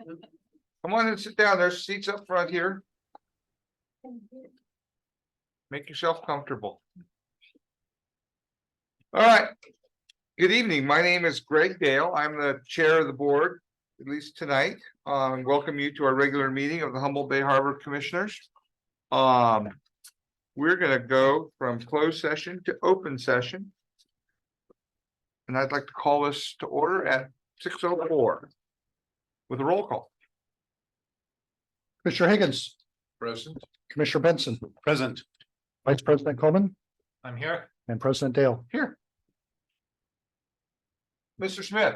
Come on and sit down. There's seats up front here. Make yourself comfortable. All right. Good evening. My name is Greg Dale. I'm the chair of the board, at least tonight. Welcome you to our regular meeting of the Humboldt Bay Harbor Commissioners. We're going to go from closed session to open session. And I'd like to call this to order at 6:04 with a roll call. Commissioner Higgins, Present. Commissioner Benson, Present. Vice President Coleman, I'm here. and President Dale. Here. Mr. Smith,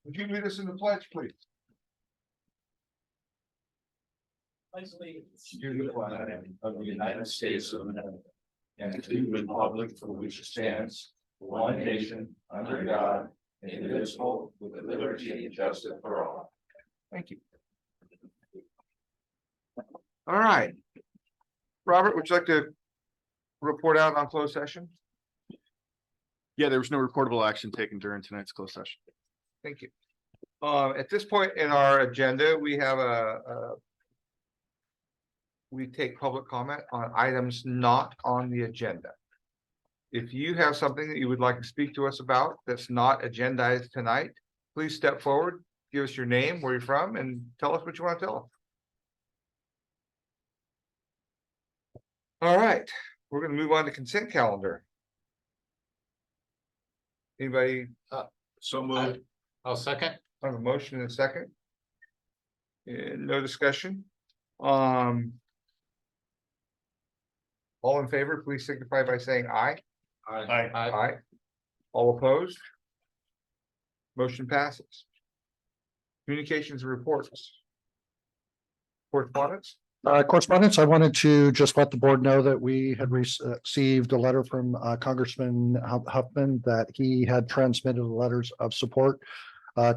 would you lead us in the pledge, please? To the flag of the United States of America and to the republic for which it stands, one nation, under God, indivisible, with liberty and justice for all. Thank you. All right. Robert, would you like to report out on closed session? Yeah, there was no reportable action taken during tonight's closed session. Thank you. At this point in our agenda, we have we take public comment on items not on the agenda. If you have something that you would like to speak to us about that's not agendized tonight, please step forward, give us your name, where you're from, and tell us what you want to tell us. All right, we're going to move on to consent calendar. Anybody So moved. I'll second. have a motion in a second? And no discussion. All in favor, please signify by saying aye. Aye. Aye. All opposed? Motion passes. Communications and reports. Correspondence? Correspondence, I wanted to just let the board know that we had received a letter from Congressman Huffman that he had transmitted letters of support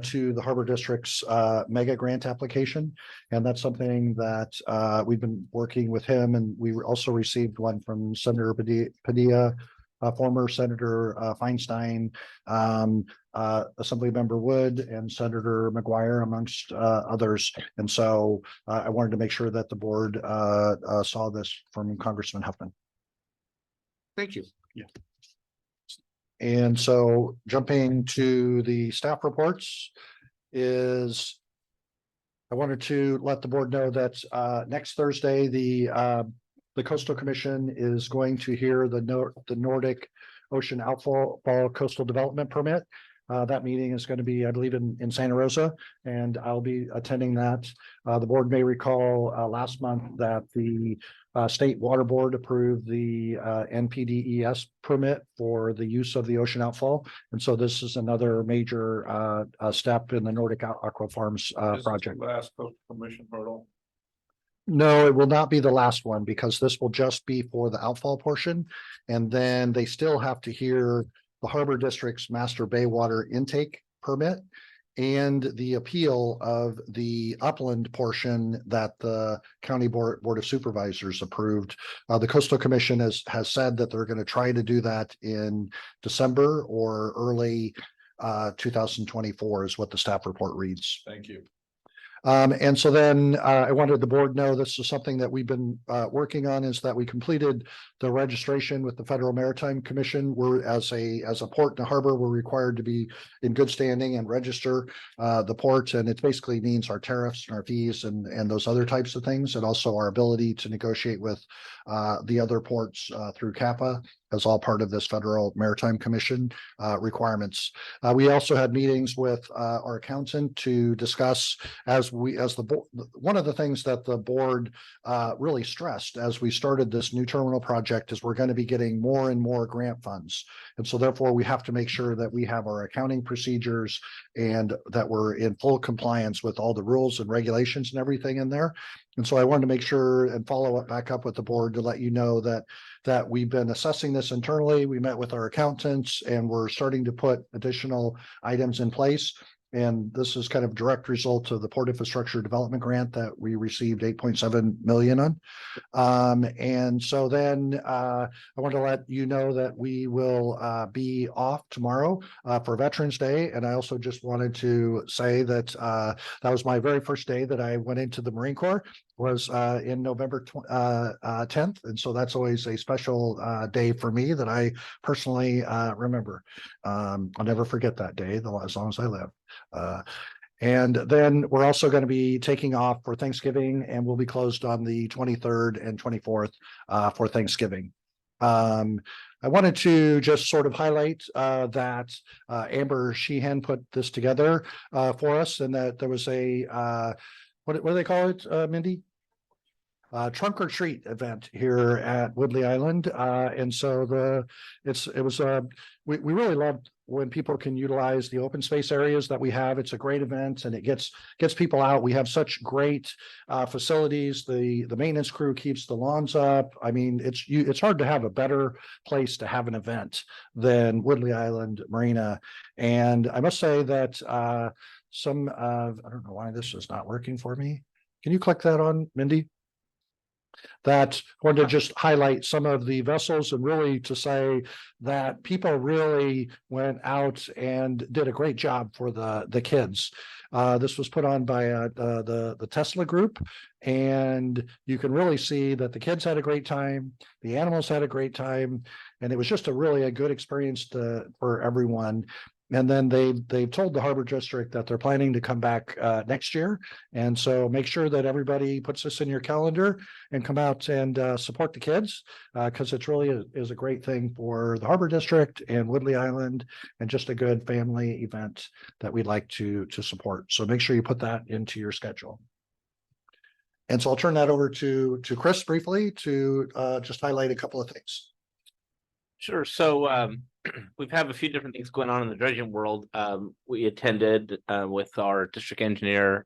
to the Harbor District's mega grant application. And that's something that we've been working with him, and we also received one from Senator Padilla, former Senator Feinstein, Assemblymember Wood, and Senator McGuire, amongst others. And so I wanted to make sure that the board saw this from Congressman Huffman. Thank you. And so jumping to the staff reports is I wanted to let the board know that next Thursday, the Coastal Commission is going to hear the Nordic Ocean Outfall Coastal Development Permit. That meeting is going to be, I believe, in Santa Rosa, and I'll be attending that. The board may recall last month that the State Water Board approved the NPDES permit for the use of the ocean outfall. And so this is another major step in the Nordic Aqua Farms project. Last Coastal Commission hurdle. No, it will not be the last one, because this will just be for the outfall portion. And then they still have to hear the Harbor District's Master Bay Water Intake Permit and the appeal of the upland portion that the County Board of Supervisors approved. The Coastal Commission has said that they're going to try to do that in December or early 2024 is what the staff report reads. Thank you. And so then I wanted the board know this is something that we've been working on, is that we completed the registration with the Federal Maritime Commission. We're as a port and a harbor, we're required to be in good standing and register the port. And it basically means our tariffs and our fees and those other types of things, and also our ability to negotiate with the other ports through CAPA as all part of this Federal Maritime Commission requirements. We also had meetings with our accountant to discuss the board. One of the things that the board really stressed as we started this new terminal project is we're going to be getting more and more grant funds. And so therefore we have to make sure that we have our accounting procedures and that we're in full compliance with all the rules and regulations and everything in there. And so I wanted to make sure and follow up back up with the board to let you know that we've been assessing this internally. We met with our accountants and we're starting to put additional items in place. And this is kind of direct result of the Port Infrastructure Development Grant that we received 8.7 million on. And so then I want to let you know that we will be off tomorrow for Veterans Day. And I also just wanted to say that that was my very first day that I went into the Marine Corps, was in November 10th. And so that's always a special day for me that I personally remember. I'll never forget that day as long as I live. And then we're also going to be taking off for Thanksgiving, and we'll be closed on the 23rd and 24th for Thanksgiving. I wanted to just sort of highlight that Amber Sheehan put this together for us, and that there was a what do they call it, Mindy? Trunk or treat event here at Woodley Island. And so we really loved when people can utilize the open space areas that we have. It's a great event, and it gets people out. We have such great facilities. The maintenance crew keeps the lawns up. I mean, it's hard to have a better place to have an event than Woodley Island Marina. And I must say that I don't know why this is not working for me. Can you click that on, Mindy? That I wanted to just highlight some of the vessels, and really to say that people really went out and did a great job for the kids. This was put on by the Tesla group, and you can really see that the kids had a great time, the animals had a great time, and it was just a good experience for everyone. And then they've told the Harbor District that they're planning to come back next year. And so make sure that everybody puts this in your calendar and come out and support the kids, because it's really is a great thing for the Harbor District and Woodley Island, and just a good family event that we'd like to support. So make sure you put that into your schedule. And so I'll turn that over to Chris briefly to just highlight a couple of things. Sure. So we've had a few different things going on in the dredging world. We attended with our district engineer,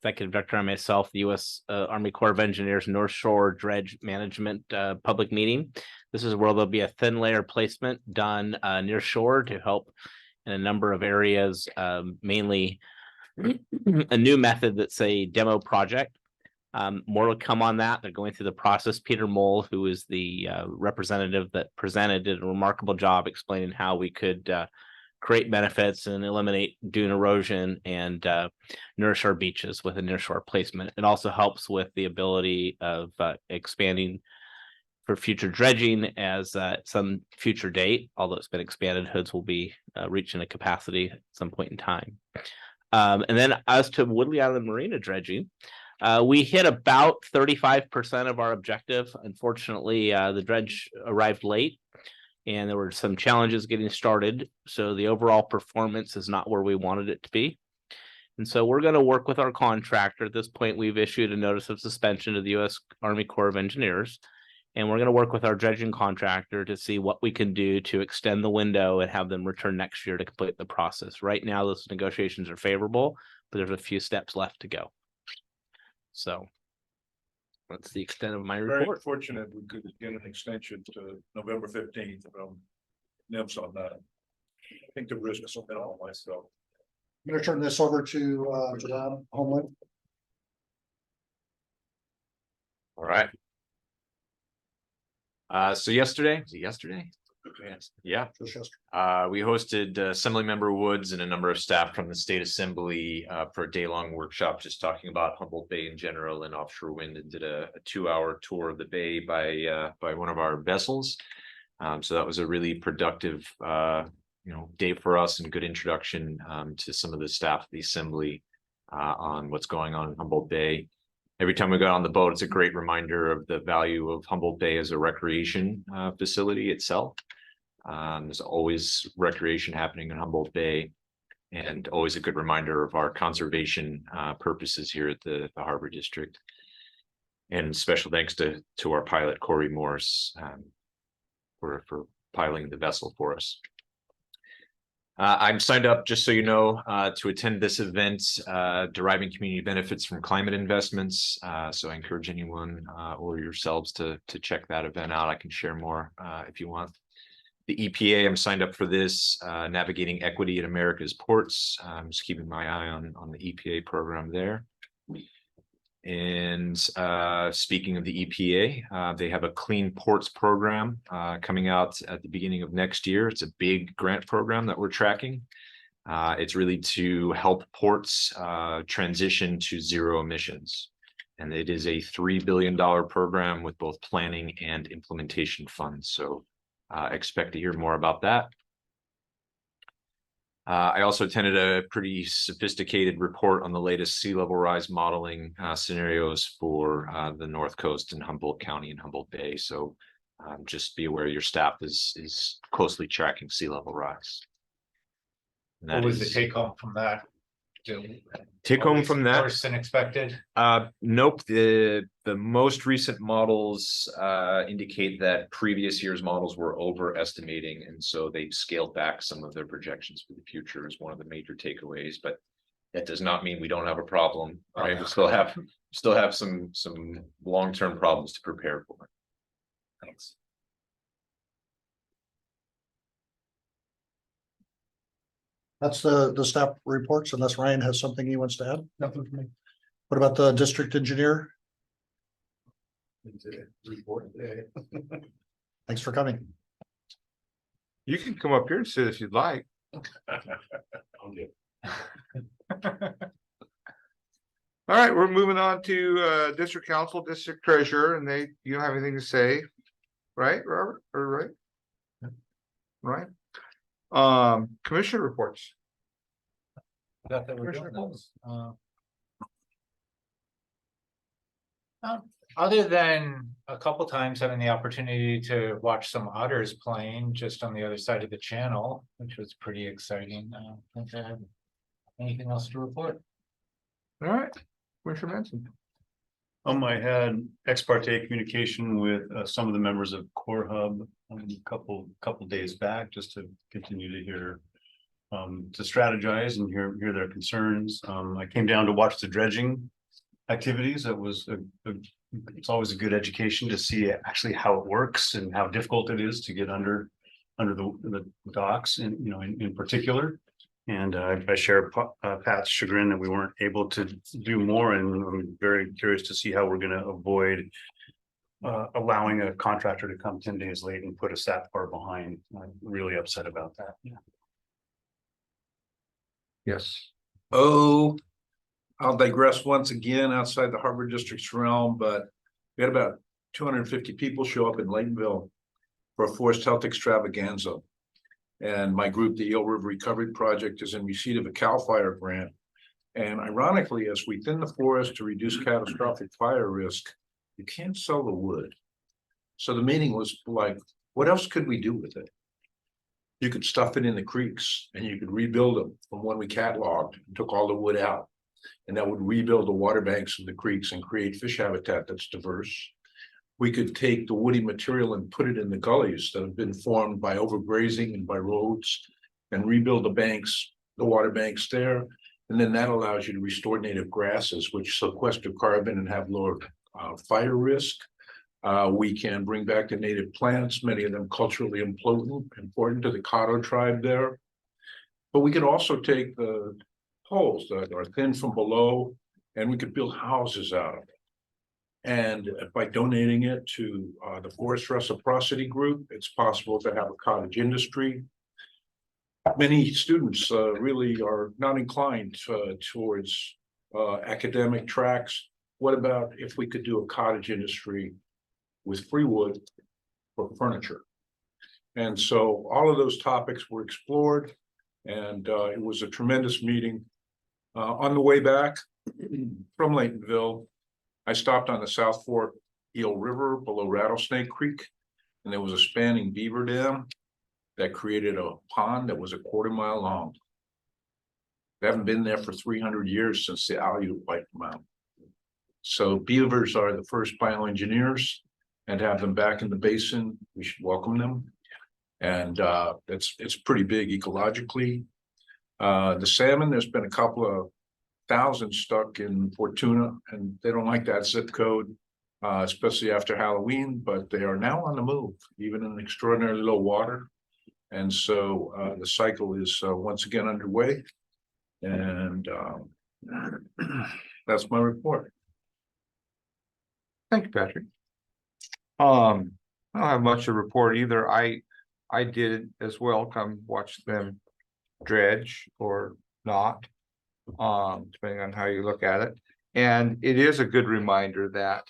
executive director, and myself, the U.S. Army Corps of Engineers North Shore Dredge Management public meeting. This is where there'll be a thin layer placement done near shore to help in a number of areas, mainly a new method that's a demo project. More will come on that. They're going through the process. Peter Mole, who is the representative that presented, did a remarkable job explaining how we could create benefits and eliminate dune erosion and nourish our beaches with a nearshore placement. It also helps with the ability of expanding for future dredging as some future date, although it's been expanded, hoods will be reaching a capacity at some point in time. And then as to Woodley Island Marina dredging, we hit about 35% of our objective. Unfortunately, the dredge arrived late and there were some challenges getting started. So the overall performance is not where we wanted it to be. And so we're going to work with our contractor. At this point, we've issued a notice of suspension to the U.S. Army Corps of Engineers. And we're going to work with our dredging contractor to see what we can do to extend the window and have them return next year to complete the process. Right now, those negotiations are favorable, but there's a few steps left to go. So that's the extent of my Very report. fortunate we could get an extension to November 15th from NIMS on that. I think the risk is something on myself. I'm going to turn this over to Rob Homeland. All right. So yesterday, was it yesterday? Yes. Yeah. Just yesterday. We hosted Assemblymember Woods and a number of staff from the State Assembly for a day-long workshop just talking about Humboldt Bay in general and offshore wind, and did a 2-hour tour of the bay by one of our vessels. So that was a really productive day for us, and good introduction to some of the staff of the Assembly on what's going on in Humboldt Bay. Every time we got on the boat, it's a great reminder of the value of Humboldt Bay as a recreation facility itself. There's always recreation happening in Humboldt Bay, and always a good reminder of our conservation purposes here at the Harbor District. And special thanks to our pilot, Corey Morse, for piloting the vessel for us. I'm signed up, just so you know, to attend this event, deriving community benefits from climate investments. So I encourage anyone or yourselves to check that event out. I can share more if you want. The EPA, I'm signed up for this, navigating equity in America's ports. I'm just keeping my eye on the EPA program there. And speaking of the EPA, they have a Clean Ports program coming out at the beginning of next year. It's a big grant program that we're tracking. It's really to help ports transition to zero emissions. And it is a $3 billion program with both planning and implementation funds. So expect to hear more about that. I also attended a pretty sophisticated report on the latest sea level rise modeling scenarios for the North Coast and Humboldt County and Humboldt Bay. So just be aware your staff is closely tracking sea level rise. And What that was the is- take home from that? Take home from that? Worse than expected? Nope. The most recent models indicate that previous year's models were overestimating, and so they've scaled back some of their projections for the future is one of the major takeaways. But that does not mean we don't have a problem. Right? We still have some long-term problems to prepare for. Thanks. That's the staff reports, unless Ryan has something he wants to add. Nothing for me. What about the district engineer? Report today. Thanks for coming. You can come up here and sit if you'd like. All right, we're moving on to district council, district treasurer, and you don't have anything to say, right, Robert, or right? Right. Commissioner reports. Forgot that we're doing those. Other than a couple times having the opportunity to watch some otters playing just on the other side of the channel, which was pretty exciting. I don't think I have anything else to report. All right, Commissioner Manson. I had ex parte communication with some of the members of Core Hub a couple days back, just to continue to hear, to strategize and hear their concerns. I came down to watch the dredging activities. That was it's always a good education to see actually how it works and how difficult it is to get under the docks, and in particular. And I share Pat's chagrin that we weren't able to do more, and I'm very curious to see how we're going to avoid allowing a contractor to come 10 days late and put a SAP bar behind. I'm really upset about that. Yes. Oh, I'll digress once again outside the Harbor District's realm, but we had about 250 people show up in Laytonville for a forest health extravaganza. And my group, the Eel River Recovery Project, is in receipt of a CAL FIRE grant. And ironically, as we thin the forest to reduce catastrophic fire risk, you can't sell the wood. So the meeting was like, what else could we do with it? You could stuff it in the creeks and you could rebuild them from when we cataloged and took all the wood out. And that would rebuild the water banks of the creeks and create fish habitat that's diverse. We could take the woody material and put it in the gullies that have been formed by overgrazing and by roads, and rebuild the banks, the water banks there. And then that allows you to restore native grasses, which sequester carbon and have lower fire risk. We can bring back the native plants, many of them culturally important to the Caddo tribe there. But we could also take the poles that are thin from below, and we could build houses out of it. And by donating it to the Forest Reciprocity Group, it's possible to have a cottage industry. Many students really are not inclined towards academic tracks. What about if we could do a cottage industry with free wood for furniture? And so all of those topics were explored, and it was a tremendous meeting. On the way back from Laytonville, I stopped on the South Fork Eel River below Rattlesnake Creek, and there was a spanning beaver dam that created a pond that was a 1/4 mile long. They haven't been there for 300 years since the Aleut wiped them out. So beavers are the first bioengineers, and to have them back in the basin, we should welcome them. And it's pretty big ecologically. The salmon, there's been a couple of thousand stuck in Fortuna, and they don't like that zip code, especially after Halloween, but they are now on the move, even in extraordinarily low water. And so the cycle is once again underway. And that's my report. Thank you, Patrick. I don't have much to report either. I did as well come watch them dredge or not, depending on how you look at it. And it is a good reminder that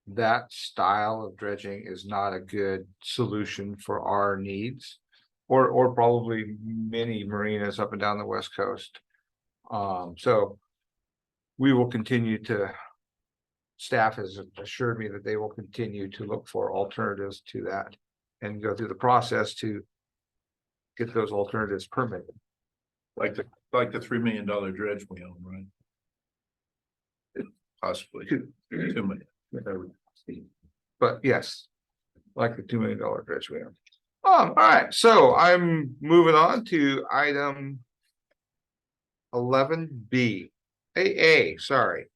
that style of dredging is not a good solution for our needs, or probably many marinas up and down the West Coast. So we will continue to, staff has assured me that they will continue to look for alternatives to that and go through the process to get those alternatives permitted. Like the $3 million dredge we own, right? Possibly $2 million. But yes, like the $2 million dredge we have. All right, so I'm moving on to item 11B. AA, sorry.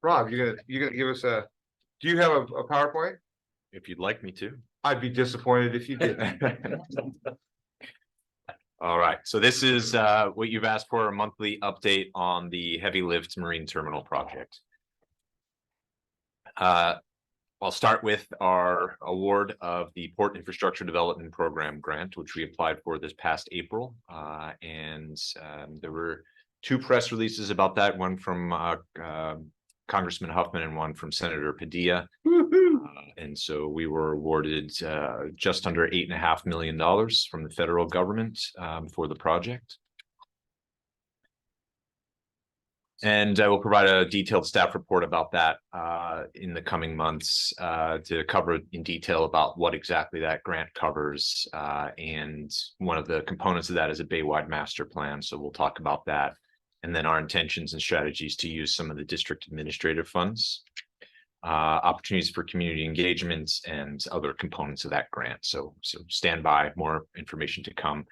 Rob, you're gonna give us a, do you have a PowerPoint? If you'd like me to. I'd be disappointed if you didn't. All right, so this is what you've asked for, a monthly update on the heavy lift marine terminal project. I'll start with our award of the Port Infrastructure Development Program grant, which we applied for this past April. There were two press releases about that, one from Congressman Huffman and one from Senator Padilla. And so we were awarded just under $8.5 million from the federal government for the project. And I will provide a detailed staff report about that in the coming months to cover in detail about what exactly that grant covers. And one of the components of that is a Baywide master plan. So we'll talk about that. And then our intentions and strategies to use some of the district administrative funds, opportunities for community engagement, and other components of that grant. So stand by, more information to come.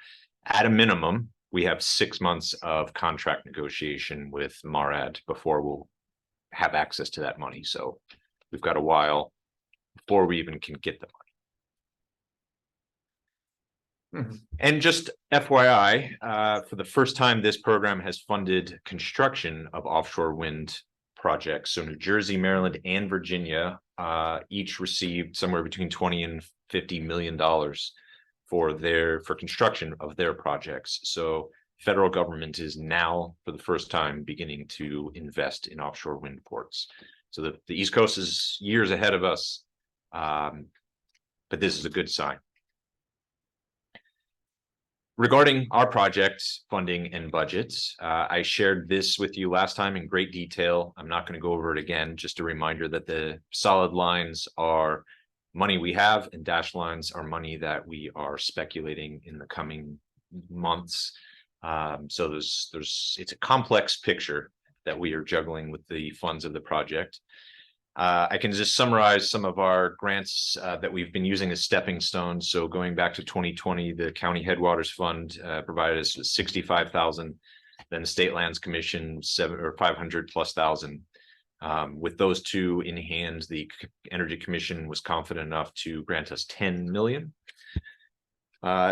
At a minimum, we have 6 months of contract negotiation with MARAD before we'll have access to that money. So we've got a while before we even can get the money. And just FYI, for the first time, this program has funded construction of offshore wind projects. So New Jersey, Maryland, and Virginia each received somewhere between $20 and $50 million for construction of their projects. So federal government is now, for the first time, beginning to invest in offshore wind ports. So the East Coast is years ahead of us, but this is a good sign. Regarding our project funding and budgets, I shared this with you last time in great detail. I'm not going to go over it again. Just a reminder that the solid lines are money we have and dashed lines are money that we are speculating in the coming months. So it's a complex picture that we are juggling with the funds of the project. I can just summarize some of our grants that we've been using as stepping stones. So going back to 2020, the County Headwaters Fund provided us with $65,000. Then the State Lands Commission $500,000+. With those two in hand, the Energy Commission was confident enough to grant us $10 million.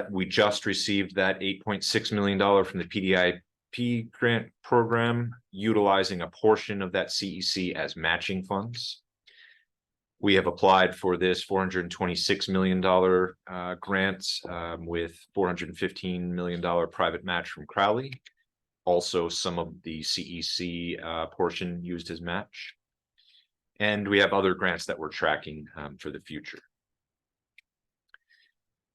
We just received that $8.6 million from the PDIP grant program, utilizing a portion of that CEC as matching funds. We have applied for this $426 million grant with $415 million private match from Crowley. Also, some of the CEC portion used as match. And we have other grants that we're tracking for the future.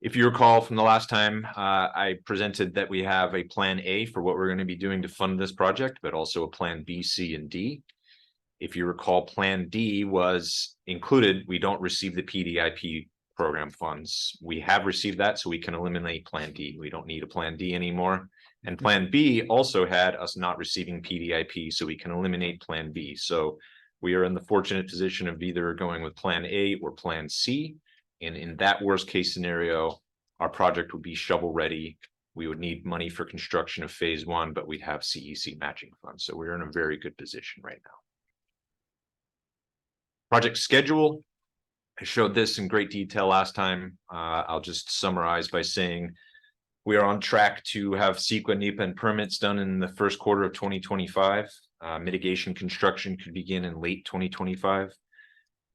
If you recall from the last time, I presented that we have a plan A for what we're going to be doing to fund this project, but also a plan B, C, and D. If you recall, plan D was included. We don't receive the PDIP program funds. We have received that, so we can eliminate plan D. We don't need a plan D anymore. And plan B also had us not receiving PDIP, so we can eliminate plan B. So we are in the fortunate position of either going with plan A or plan C. And in that worst case scenario, our project would be shovel ready. We would need money for construction of phase 1, but we'd have CEC matching funds. So we're in a very good position right now. Project schedule. I showed this in great detail last time. I'll just summarize by saying we are on track to have CEQA, NEPA, and permits done in the first quarter of 2025. Mitigation construction could begin in late 2025.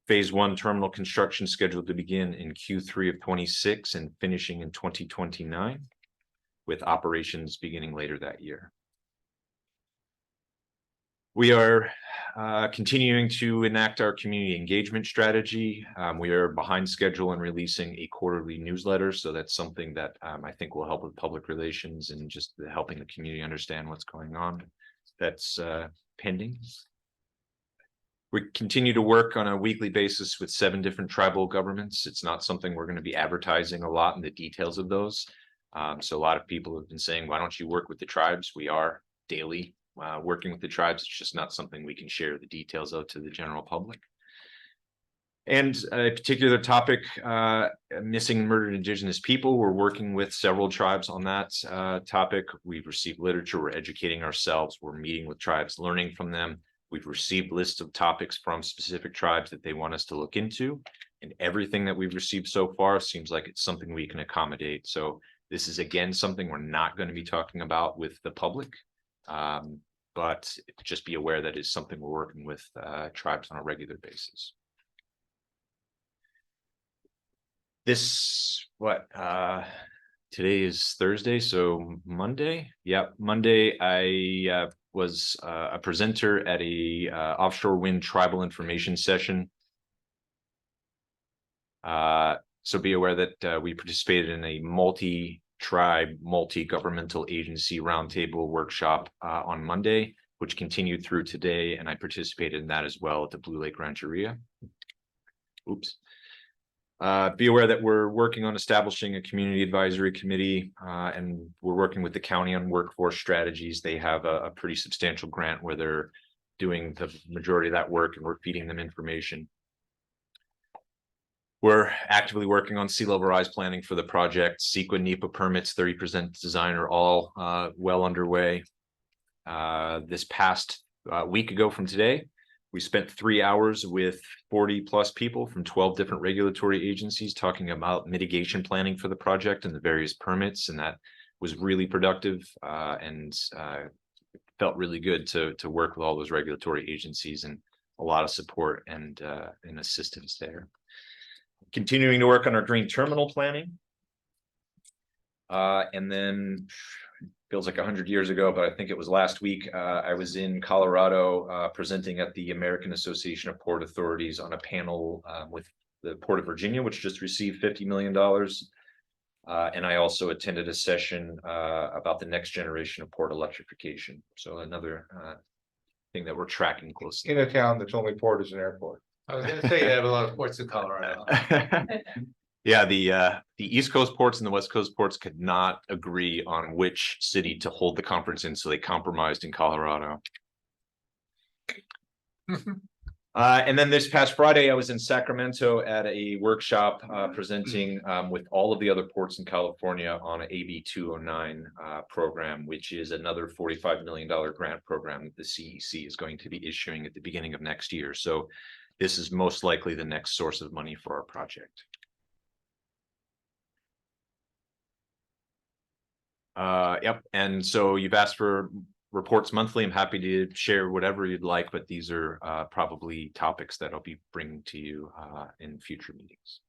Phase 1 terminal construction scheduled to begin in Q3 of 26 and finishing in 2029, with operations beginning later that year. We are continuing to enact our community engagement strategy. We are behind schedule in releasing a quarterly newsletter, so that's something that I think will help with public relations and just helping the community understand what's going on. That's pending. We continue to work on a weekly basis with 7 different tribal governments. It's not something we're going to be advertising a lot in the details of those. So a lot of people have been saying, why don't you work with the tribes? We are daily working with the tribes. It's just not something we can share the details of to the general public. And a particular topic, missing and murdered Indigenous people. We're working with several tribes on that topic. We've received literature. We're educating ourselves. We're meeting with tribes, learning from them. We've received lists of topics from specific tribes that they want us to look into. And everything that we've received so far seems like it's something we can accommodate. So this is, again, something we're not going to be talking about with the public. But just be aware that is something we're working with tribes on a regular basis. Today is Thursday, so Monday. Yep, Monday I was a presenter at a offshore wind tribal information session. So be aware that we participated in a multi-tribe, multi-governmental agency roundtable workshop on Monday, which continued through today, and I participated in that as well at the Blue Lake Rancheria. Oops. Be aware that we're working on establishing a community advisory committee, and we're working with the county on workforce strategies. They have a pretty substantial grant where they're doing the majority of that work, and we're feeding them information. We're actively working on sea level rise planning for the project. CEQA, NEPA permits, 30% design are all well underway. This past week ago from today, we spent 3 hours with 40+ people from 12 different regulatory agencies talking about mitigation planning for the project and the various permits, and that was really productive and felt really good to work with all those regulatory agencies, and a lot of support and assistance there. Continuing to work on our green terminal planning. And then feels like 100 years ago, but I think it was last week. I was in Colorado presenting at the American Association of Port Authorities on a panel with the Port of Virginia, which just received $50 million. And I also attended a session about the next generation of port electrification. So another thing that we're tracking closely. In a town that's only port is an airport. I was gonna say you have a lot of ports in Colorado. Yeah, the East Coast ports and the West Coast ports could not agree on which city to hold the conference in, so they compromised in Colorado. And then this past Friday, I was in Sacramento at a workshop presenting with all of the other ports in California on an AB 209 program, which is another $45 million grant program that the CEC is going to be issuing at the beginning of next year. So this is most likely the next source of money for our project. Yep, and so you've asked for reports monthly. I'm happy to share whatever you'd like, but these are probably topics that I'll be bringing to you in future meetings.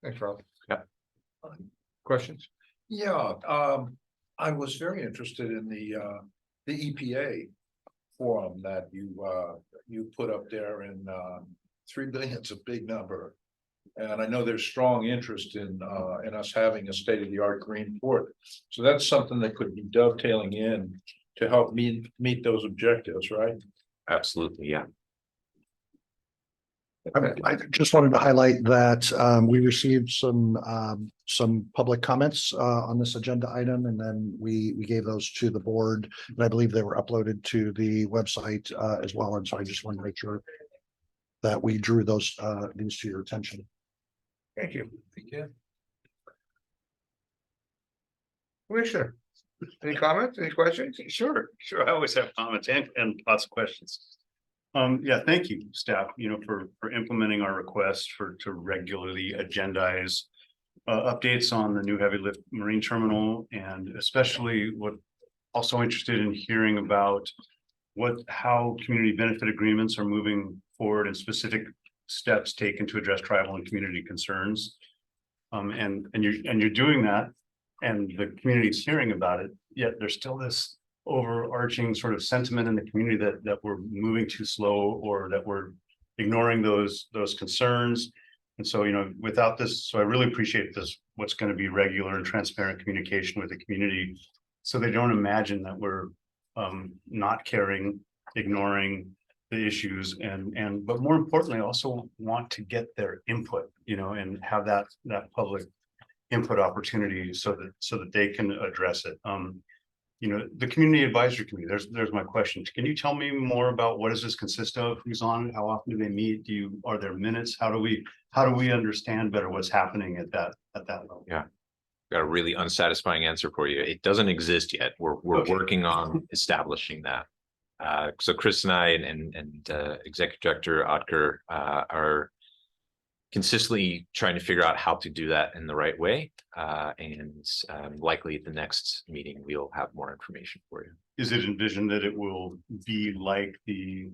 Thanks, Rob. Yep. Questions? Yeah, I was very interested in the EPA forum that you put up there, and 3 billion is a big number. And I know there's strong interest in us having a state-of-the-art green port. So that's something that could be dovetailing in to help meet those objectives, right? Absolutely, yeah. I just wanted to highlight that we received some public comments on this agenda item, and then we gave those to the board, and I believe they were uploaded to the website as well. And so I just wanted to make sure that we drew these to your attention. Thank you. Thank you. Commissioner, any comments, any questions? Sure, I always have comments and lots of questions. Yeah, thank you, staff, for implementing our request to regularly agendize updates on the new heavy lift marine terminal, and especially also interested in hearing about how community benefit agreements are moving forward and specific steps taken to address tribal and community concerns. And you're doing that, and the community's hearing about it, yet there's still this overarching sort of sentiment in the community that we're moving too slow, or that we're ignoring those concerns. And so, without this, so I really appreciate this, what's going to be regular and transparent communication with the community, so they don't imagine that we're not caring, ignoring the issues, but more importantly, also want to get their input, and have that public input opportunity so that they can address it. The community advisory committee, there's my question. Can you tell me more about what does this consist of? Who's on it? How often do they meet? Are there minutes? How do we understand better what's happening at that level? Yeah. Got a really unsatisfying answer for you. It doesn't exist yet. We're Okay. working on establishing that. So Chris and I and Executive Director Otker are consistently trying to figure out how to do that in the right way. And likely at the next meeting, we'll have more information for you. Is it envisioned that it will be like the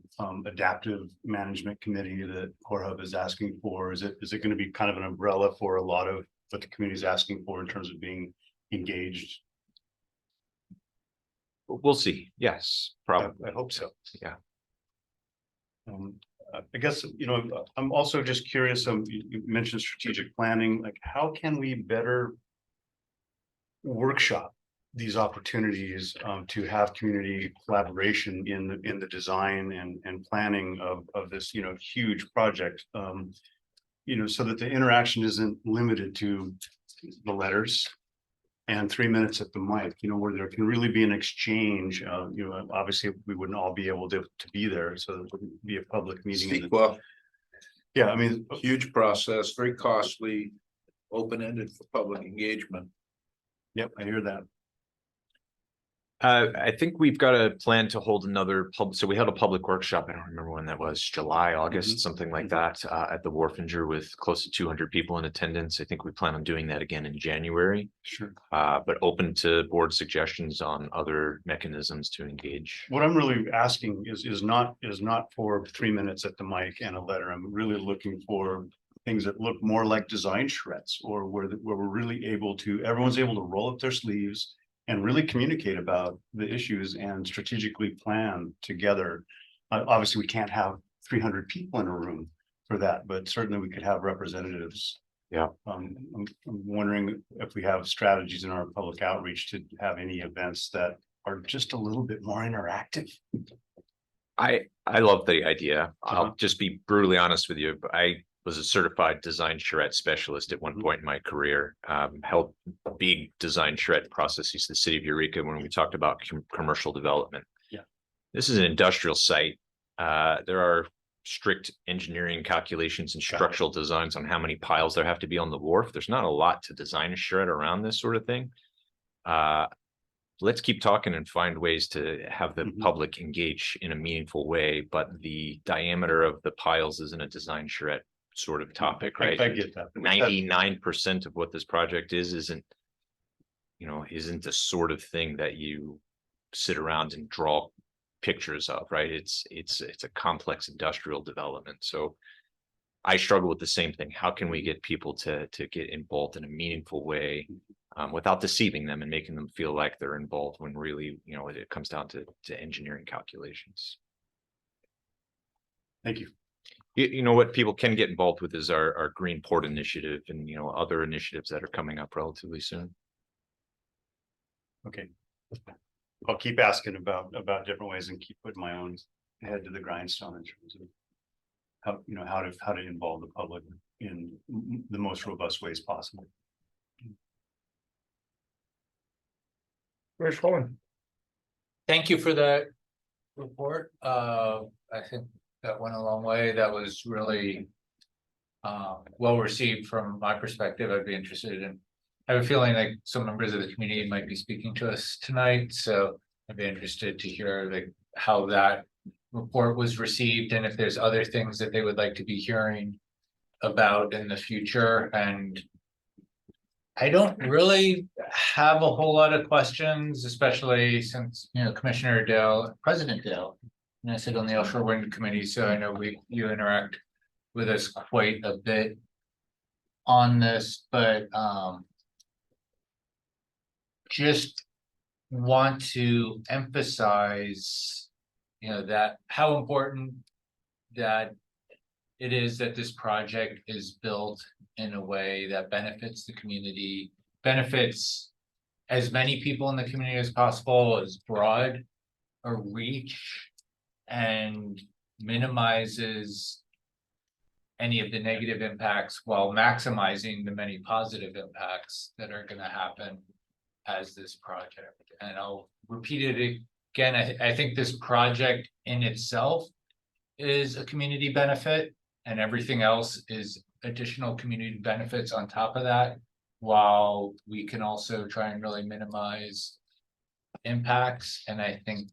adaptive management committee that Core Hub is asking for? Is it going to be kind of an umbrella for a lot of what the community is asking for in terms of being engaged? We'll see. Yes, probably. I hope so. Yeah. I guess, I'm also just curious, you mentioned strategic planning, like how can we better workshop these opportunities to have community collaboration in the design and planning of this, huge project, so that the interaction isn't limited to the letters and 3 minutes at the mic, where there can really be an exchange. Obviously we wouldn't all be able to be there, so it wouldn't be a public meeting. Well, Yeah, I mean, huge process, very costly, open-ended for public engagement. yep, I hear that. I think we've got a plan to hold another so we held a public workshop. I don't remember when that was, July, August, something like that, at the Wharfinger with close to 200 people in attendance. I think we plan on doing that again in January, Sure. but open to board suggestions on other mechanisms to engage. What I'm really asking is not for 3 minutes at the mic and a letter. I'm really looking for things that look more like design charrettes, or where we're really everyone's able to roll up their sleeves and really communicate about the issues and strategically plan together. Obviously, we can't have 300 people in a room for that, but certainly we could have representatives. Yeah. I'm wondering if we have strategies in our public outreach to have any events that are just a little bit more interactive. I love the idea. I'll just be brutally honest with you. I was a certified design charrette specialist at one point in my career, helped big design charrette processes in the city of Eureka when we talked about commercial development. Yeah. This is an industrial site. There are strict engineering calculations and structural designs on how many piles there have to be on the wharf. There's not a lot to design a charrette around this sort of thing. Let's keep talking and find ways to have the public engage in a meaningful way, but the diameter of the piles isn't a design charrette sort of topic, right? I get that. 99% of what this project isn't the sort of thing that you sit around and draw pictures of, right? It's a complex industrial development. So I struggle with the same thing. How can we get people to get involved in a meaningful way without deceiving them and making them feel like they're involved when really, it comes down to engineering calculations. Thank you. You know what people can get involved with is our Green Port initiative and, other initiatives that are coming up relatively soon. Okay. I'll keep asking about different ways and keep putting my own head to the grindstone in terms of how to involve the public in the most robust ways possible. Where's Holland? Thank you for the report. I think that went a long way. That was really well received from my perspective. I'd be interested in, I have a feeling like some members of the community might be speaking to us tonight, so I'd be interested to hear how that report was received and if there's other things that they would like to be hearing about in the future. And I don't really have a whole lot of questions, especially since, Commissioner Dale, President Dale, and I sit on the Offshore Wind Committee, so I know you interact with us quite a bit on this, but just want to emphasize, that how important that it is that this project is built in a way that benefits the community, benefits as many people in the community as possible, as broad a reach, and minimizes any of the negative impacts while maximizing the many positive impacts that are going to happen as this project. And I'll repeat it again. I think this project in itself is a community benefit, and everything else is additional community benefits on top of that, while we can also try and really minimize impacts. And I think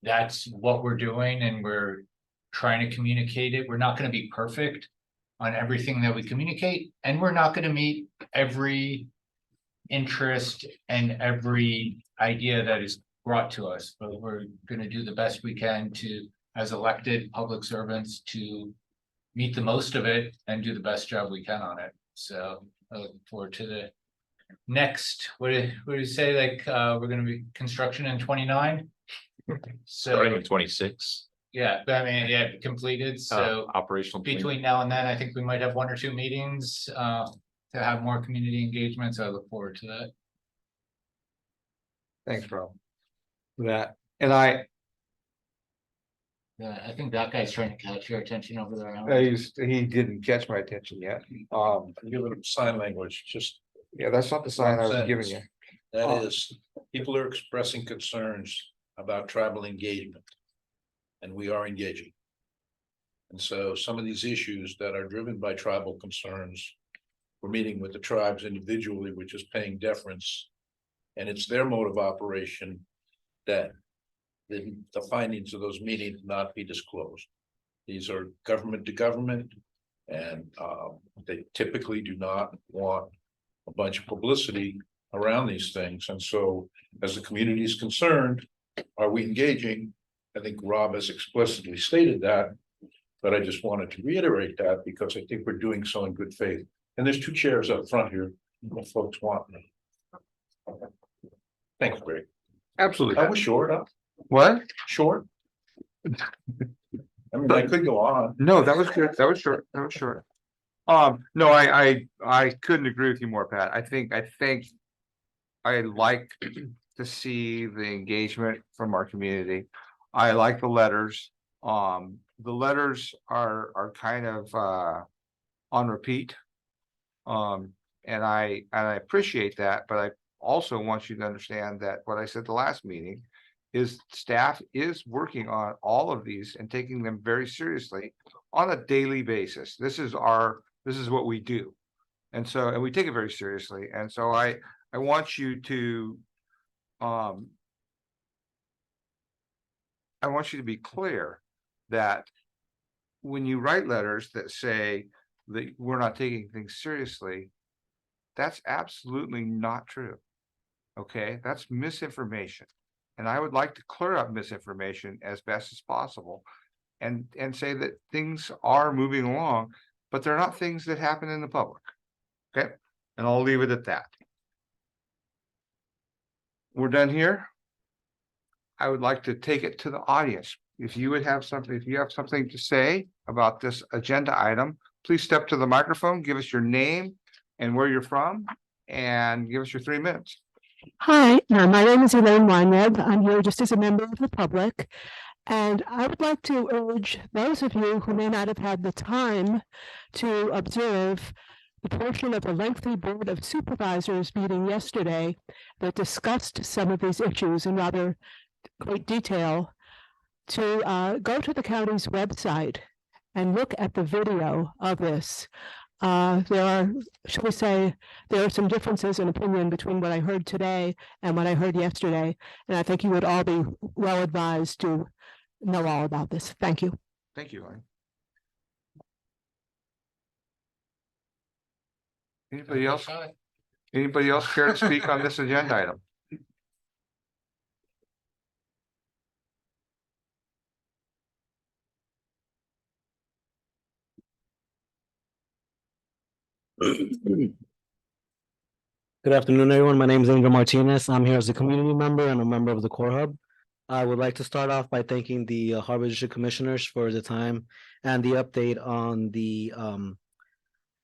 that's what we're doing, and we're trying to communicate it. We're not going to be perfect on everything that we communicate, and we're not going to meet every interest and every idea that is brought to us, but we're going to do the best we can to, as elected public servants, to meet the most of it and do the best job we can on it. So I look forward to the next, what do you say, like, we're going to be construction in 29. Starting So in 26, yeah, but I mean, yeah, completed. So operational. between now and then, I think we might have 1 or 2 meetings to have more community engagement. So I look forward to that. Thanks, Rob. For that, and I, Yeah, I think that guy's trying to catch your attention over there. he didn't catch my attention yet. I'm giving them sign language, just Yeah, that's not the sign I was giving you. that is, people are expressing concerns about tribal engagement. And we are engaging. And so some of these issues that are driven by tribal concerns, we're meeting with the tribes individually, which is paying deference. And it's their mode of operation that the findings of those meetings not be disclosed. These are government to government, and they typically do not want a bunch of publicity around these things. And so as the community is concerned, are we engaging? I think Rob has explicitly stated that, but I just wanted to reiterate that because I think we're doing so in good faith. And there's 2 chairs up front here if folks want. Thanks, Greg. Absolutely. That was short, huh? What? Short. I mean, I could go on. No, that was good. That was short. That was short. No, I couldn't agree with you more, Pat. I think I like to see the engagement from our community. I like the letters. The letters are kind of on repeat. And I appreciate that, but I also want you to understand that what I said the last meeting is staff is working on all of these and taking them very seriously on a daily basis. This is what we do. And we take it very seriously. And so I want you to I want you to be clear that when you write letters that say that we're not taking things seriously, that's absolutely not true. Okay, that's misinformation. And I would like to clear up misinformation as best as possible and say that things are moving along, but they're not things that happen in the public. Okay, and I'll leave it at that. We're done here. I would like to take it to the audience. If you have something to say about this agenda item, please step to the microphone, give us your name and where you're from, and give us your 3 minutes. Hi, my name is Elaine Weinreb. I'm here just as a member of the public. And I would like to urge those of you who may not have had the time to observe the portion of the lengthy Board of Supervisors meeting yesterday that discussed some of these issues in rather great detail, to go to the county's website and look at the video of this. There are, shall we say, there are some differences in opinion between what I heard today and what I heard yesterday. And I think you would all be well advised to know all about this. Thank you. Thank you, Elaine. Anybody else? Anybody else care to speak on this agenda item? Good afternoon, everyone. My name is Angel Martinez. I'm here as a community member and a member of the Core Hub. I would like to start off by thanking the Harbor District Commissioners for the time and the update on the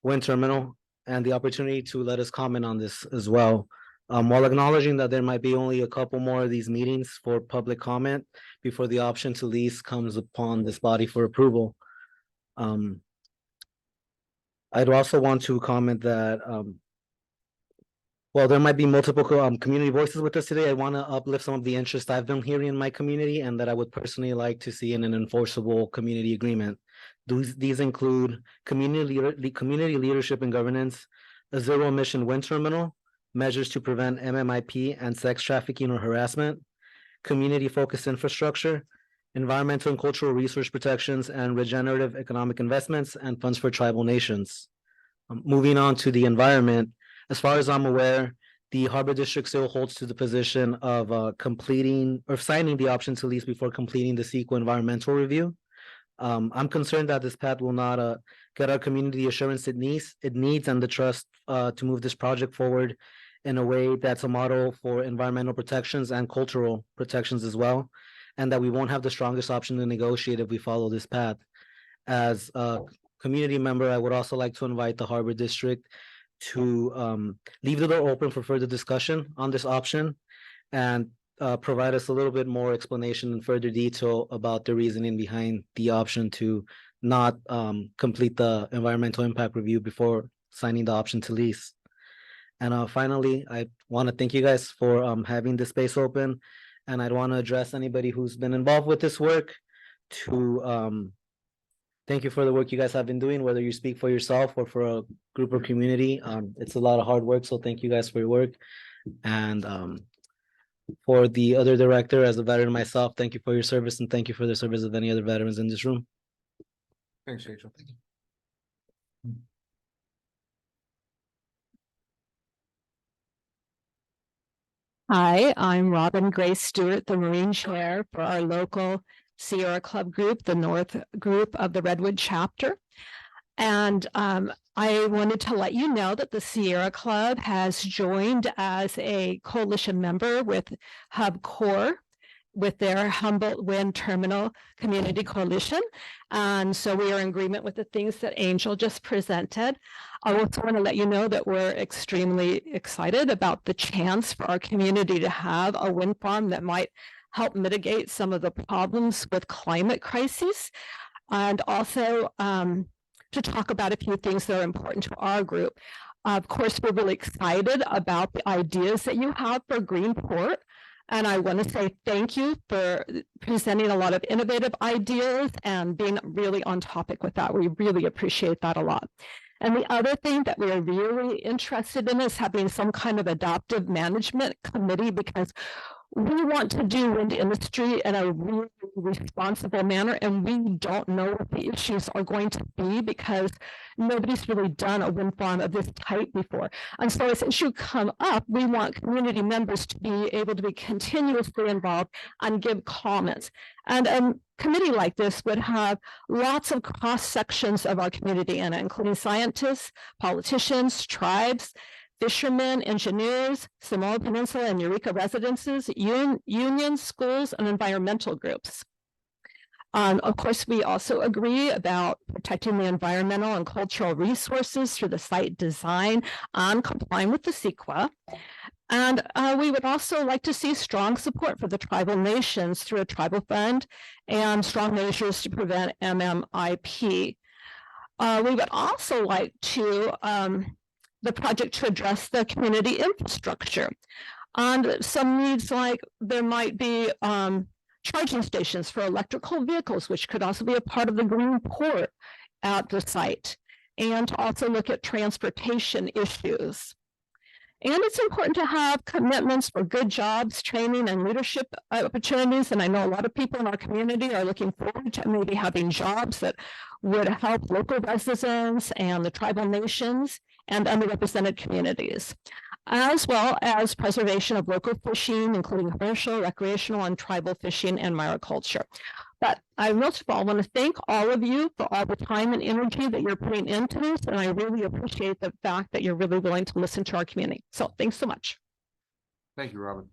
wind terminal and the opportunity to let us comment on this as well. While acknowledging that there might be only a couple more of these meetings for public comment before the option to lease comes upon this body for approval. I'd also want to comment that well, there might be multiple community voices with us today. I want to uplift some of the interests I've been hearing in my community and that I would personally like to see in an enforceable community agreement. These include community leadership and governance, a zero emission wind terminal, measures to prevent MMIP and sex trafficking or harassment, community focused infrastructure, environmental and cultural resource protections, and regenerative economic investments and funds for tribal nations. Moving on to the environment, as far as I'm aware, the Harbor District still holds to the position of completing or signing the option to lease before completing the CEQA environmental review. I'm concerned that this path will not get our community assurance it needs and the trust to move this project forward in a way that's a model for environmental protections and cultural protections as well, and that we won't have the strongest option to negotiate if we follow this path. As a community member, I would also like to invite the Harbor District to leave the door open for further discussion on this option and provide us a little bit more explanation and further detail about the reasoning behind the option to not complete the environmental impact review before signing the option to lease. And finally, I want to thank you guys for having this space open, and I'd want to address anybody who's been involved with this work to thank you for the work you guys have been doing, whether you speak for yourself or for a group or community. It's a lot of hard work, so thank you guys for your work. And for the other director, as a veteran myself, thank you for your service, and thank you for the service of any other veterans in this room. Thanks, Rachel. Hi, I'm Robin Grace Stewart, the Marine Chair for our local Sierra Club group, the North group of the Redwood chapter. And I wanted to let you know that the Sierra Club has joined as a coalition member with Hub Core with their Humboldt Wind Terminal Community Coalition. And so we are in agreement with the things that Angel just presented. I also want to let you know that we're extremely excited about the chance for our community to have a wind farm that might help mitigate some of the problems with climate crises, and also to talk about a few things that are important to our group. Of course, we're really excited about the ideas that you have for Greenport. And I want to say thank you for presenting a lot of innovative ideas and being really on topic with that. We really appreciate that a lot. And the other thing that we're really interested in is having some kind of adaptive management committee, because we want to do wind industry in a really responsible manner, and we don't know what the issues are going to be because nobody's really done a wind farm of this type before. And so as issues come up, we want community members to be able to be continuously involved and give comments. And a committee like this would have lots of cross sections of our community in it, including scientists, politicians, tribes, fishermen, engineers, Samoa Peninsula and Eureka residences, unions, schools, and environmental groups. Of course, we also agree about protecting the environmental and cultural resources through the site design and complying with the CEQA. And we would also like to see strong support for the tribal nations through a tribal fund and strong measures to prevent MMIP. We would also like to the project to address the community infrastructure. And some needs, like there might be charging stations for electrical vehicles, which could also be a part of the green port at the site, and to also look at transportation issues. And it's important to have commitments for good jobs, training, and leadership opportunities. And I know a lot of people in our community are looking forward to maybe having jobs that would help local residents and the tribal nations and underrepresented communities, as well as preservation of local fishing, including commercial, recreational, and tribal fishing and mariculture. But I most of all want to thank all of you for all the time and energy that you're putting into this. And I really appreciate the fact that you're really willing to listen to our community. So thanks so much. Thank you, Robin.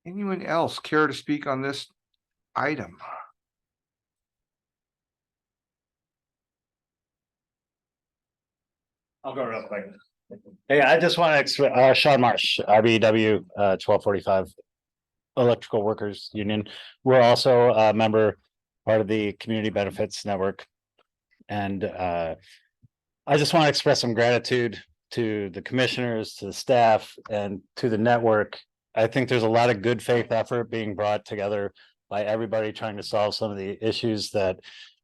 Anyone else care to speak on this item? I'll go real quick. Hey, I just want to, Sean Marsh, IBEW, 1245 Electrical Workers Union. We're also a member, part of the Community Benefits Network. And I just want to express some gratitude to the commissioners, to the staff, and to the network. I think there's a lot of good faith effort being brought together by everybody trying to solve some of the issues that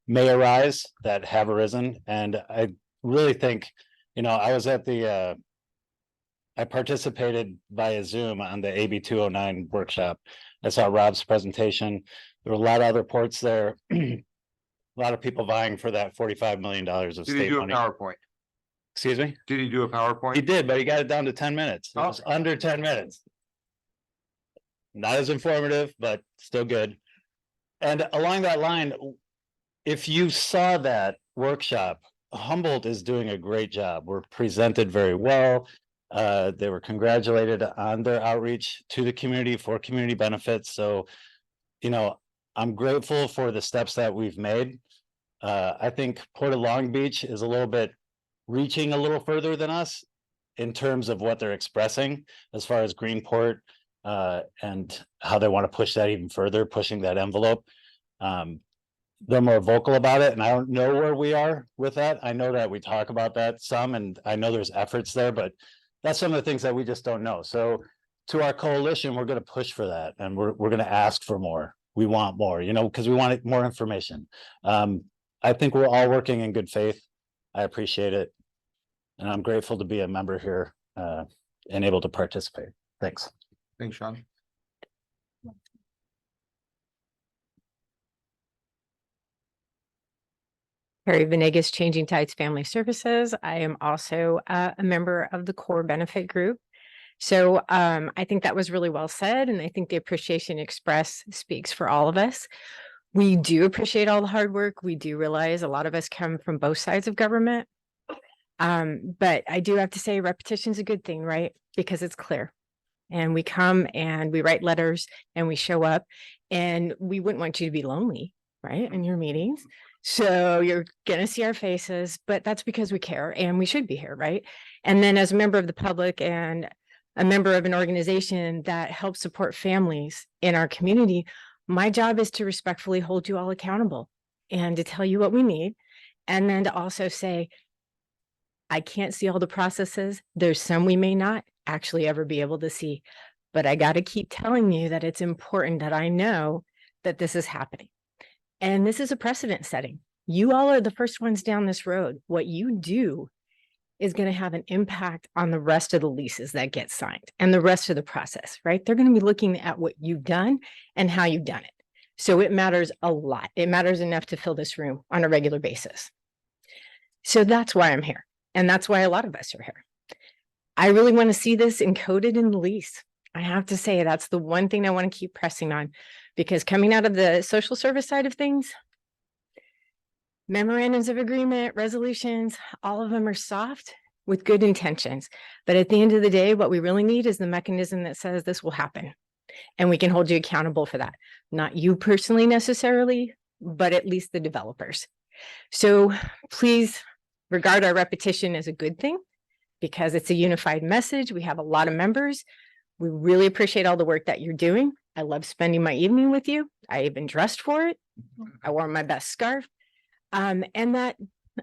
may arise, that have arisen. And I really think, you know, I was at the I participated via Zoom on the AB 209 workshop. I saw Rob's presentation. There were a lot of other ports there. A lot of people vying for that $45 million of Did he state do a money. PowerPoint? Excuse me? Did he do a PowerPoint? He did, but he got it down to 10 minutes. It was under 10 minutes. Not as informative, but still good. And along that line, if you saw that workshop, Humboldt is doing a great job. We're presented very well. They were congratulated on their outreach to the community for community benefits. So, you know, I'm grateful for the steps that we've made. I think Port of Long Beach is a little bit reaching a little further than us in terms of what they're expressing as far as Greenport and how they want to push that even further, pushing that envelope. They're more vocal about it, and I don't know where we are with that. I know that we talk about that some, and I know there's efforts there, but that's some of the things that we just don't know. So to our coalition, we're going to push for that, and we're going to ask for more. We want more, you know, because we want more information. I think we're all working in good faith. I appreciate it, and I'm grateful to be a member here and able to participate. Thanks. Thanks, Sean. Perry Venegas, Changing Tides Family Services. I am also a member of the core benefit group. So I think that was really well said. And I think the appreciation expressed speaks for all of us. We do appreciate all the hard work. We do realize a lot of us come from both sides of government. But I do have to say repetition is a good thing, right? Because it's clear. And we come and we write letters and we show up, and we wouldn't want you to be lonely, right? In your meetings. So you're going to see our faces, but that's because we care and we should be here, right? And then as a member of the public and a member of an organization that helps support families in our community, my job is to respectfully hold you all accountable and to tell you what we need. And then to also say, I can't see all the processes. There's some we may not actually ever be able to see, but I got to keep telling you that it's important that I know that this is happening. And this is a precedent setting. You all are the first ones down this road. What you do is going to have an impact on the rest of the leases that get signed and the rest of the process, right? They're going to be looking at what you've done and how you've done it. So it matters a lot. It matters enough to fill this room on a regular basis. So that's why I'm here. And that's why a lot of us are here. I really want to see this encoded in the lease. I have to say that's the one thing I want to keep pressing on, because coming out of the social service side of things, memorandums of agreement, resolutions, all of them are soft with good intentions. But at the end of the day, what we really need is the mechanism that says this will happen. And we can hold you accountable for that. Not you personally necessarily, but at least the developers. So please regard our repetition as a good thing, because it's a unified message. We have a lot of members. We really appreciate all the work that you're doing. I love spending my evening with you. I even dressed for it. I wore my best scarf. And that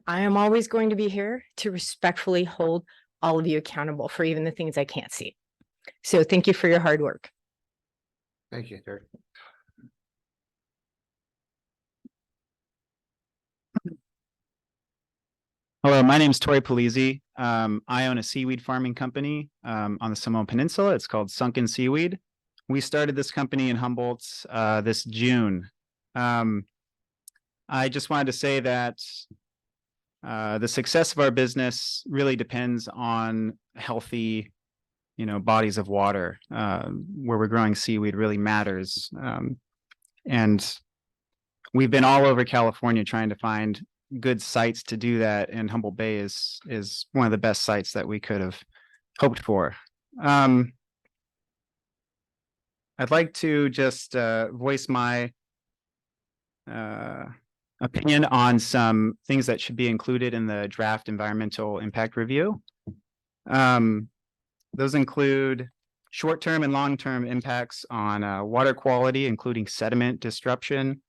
I am always going to be here to respectfully hold all of you accountable for even the things I can't see. So thank you for your hard work. Thank you, Terry. Hello, my name is Tori Polizzi. I own a seaweed farming company on the Samoan Peninsula. It's called Sunken Seaweed. We started this company in Humboldt this June. I just wanted to say that the success of our business really depends on healthy, bodies of water. Where we're growing seaweed really matters. And we've been all over California trying to find good sites to do that, and Humboldt Bay is one of the best sites that we could have hoped for. I'd like to just voice my opinion on some things that should be included in the draft environmental impact review. Those include short-term and long-term impacts on water quality, including sediment disruption,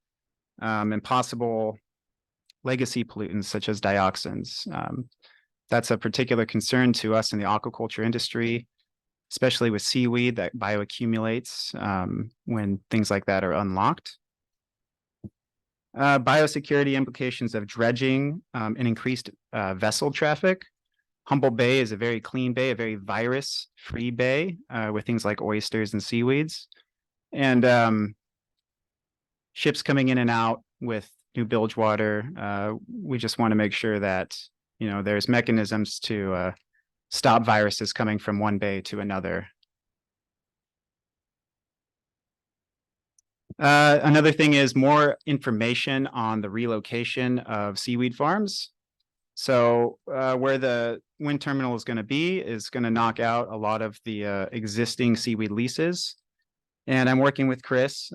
and possible legacy pollutants such as dioxins. That's a particular concern to us in the aquaculture industry, especially with seaweed that bioaccumulates when things like that are unlocked. Biosecurity implications of dredging and increased vessel traffic. Humboldt Bay is a very clean bay, a very virus-free bay with things like oysters and seaweeds. And ships coming in and out with new bilge water. We just want to make sure that, there's mechanisms to stop viruses coming from one bay to another. Another thing is more information on the relocation of seaweed farms. So where the wind terminal is going to be is going to knock out a lot of the existing seaweed leases. And I'm working with Chris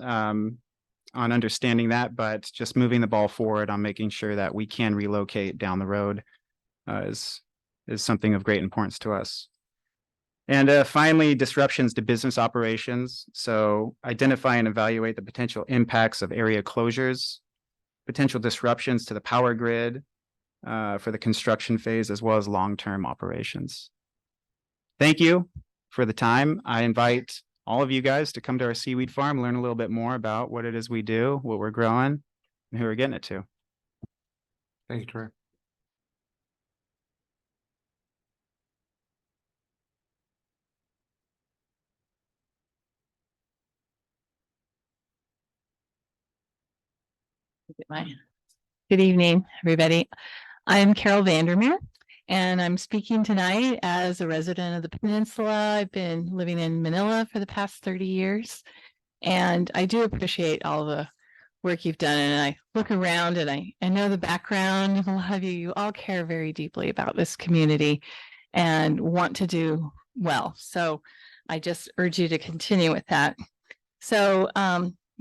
on understanding that, but just moving the ball forward on making sure that we can relocate down the road is something of great importance to us. And finally, disruptions to business operations. So identify and evaluate the potential impacts of area closures, potential disruptions to the power grid for the construction phase, as well as long-term operations. Thank you for the time. I invite all of you guys to come to our seaweed farm, learn a little bit more about what it is we do, what we're growing, and who we're getting it to. Thank you, Trey. Good evening, everybody. I'm Carol Vandermeer, and I'm speaking tonight as a resident of the peninsula. I've been living in Manila for the past 30 years, and I do appreciate all the work you've done. And I look around and I know the background. A lot of you all care very deeply about this community and want to do well. So I just urge you to continue with that. So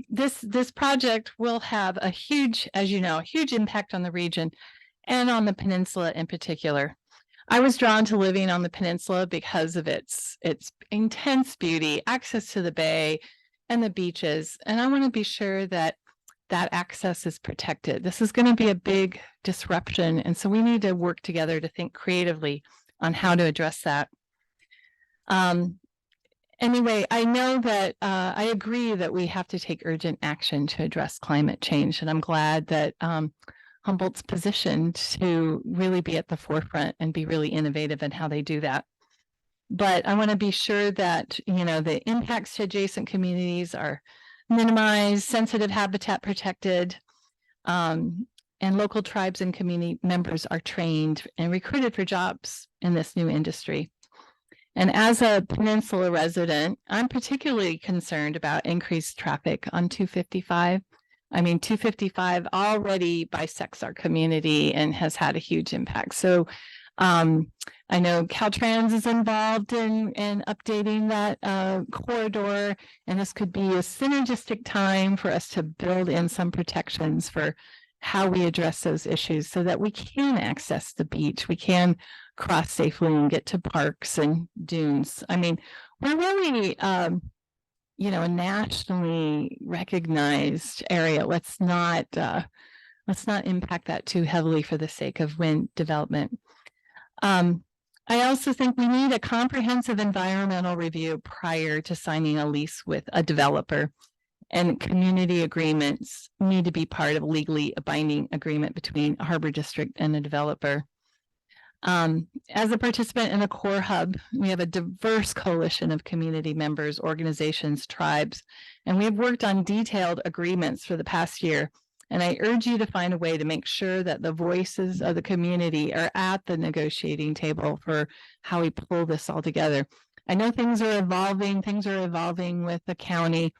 this project will have a huge, as you know, a huge impact on the region and on the peninsula in particular. I was drawn to living on the peninsula because of its intense beauty, access to the bay and the beaches. And I want to be sure that that access is protected. This is going to be a big disruption. And so we need to work together to think creatively on how to address that. Anyway, I know that I agree that we have to take urgent action to address climate change. And I'm glad that Humboldt's positioned to really be at the forefront and be really innovative in how they do that. But I want to be sure that, the impacts to adjacent communities are minimized, sensitive habitat protected, and local tribes and community members are trained and recruited for jobs in this new industry. And as a peninsula resident, I'm particularly concerned about increased traffic on 255. I mean, 255 already bisects our community and has had a huge impact. So I know Caltrans is involved in updating that corridor, and this could be a synergistic time for us to build in some protections for how we address those issues so that we can access the beach, we can cross safely and get to parks and dunes. I mean, we're really, a nationally recognized area. Let's not impact that too heavily for the sake of wind development. I also think we need a comprehensive environmental review prior to signing a lease with a developer, and community agreements need to be part of a legally binding agreement between a harbor district and a developer. As a participant in the Core Hub, we have a diverse coalition of community members, organizations, tribes, and we have worked on detailed agreements for the past year. And I urge you to find a way to make sure that the voices of the community are at the negotiating table for how we pull this all together. I know things are evolving with the county,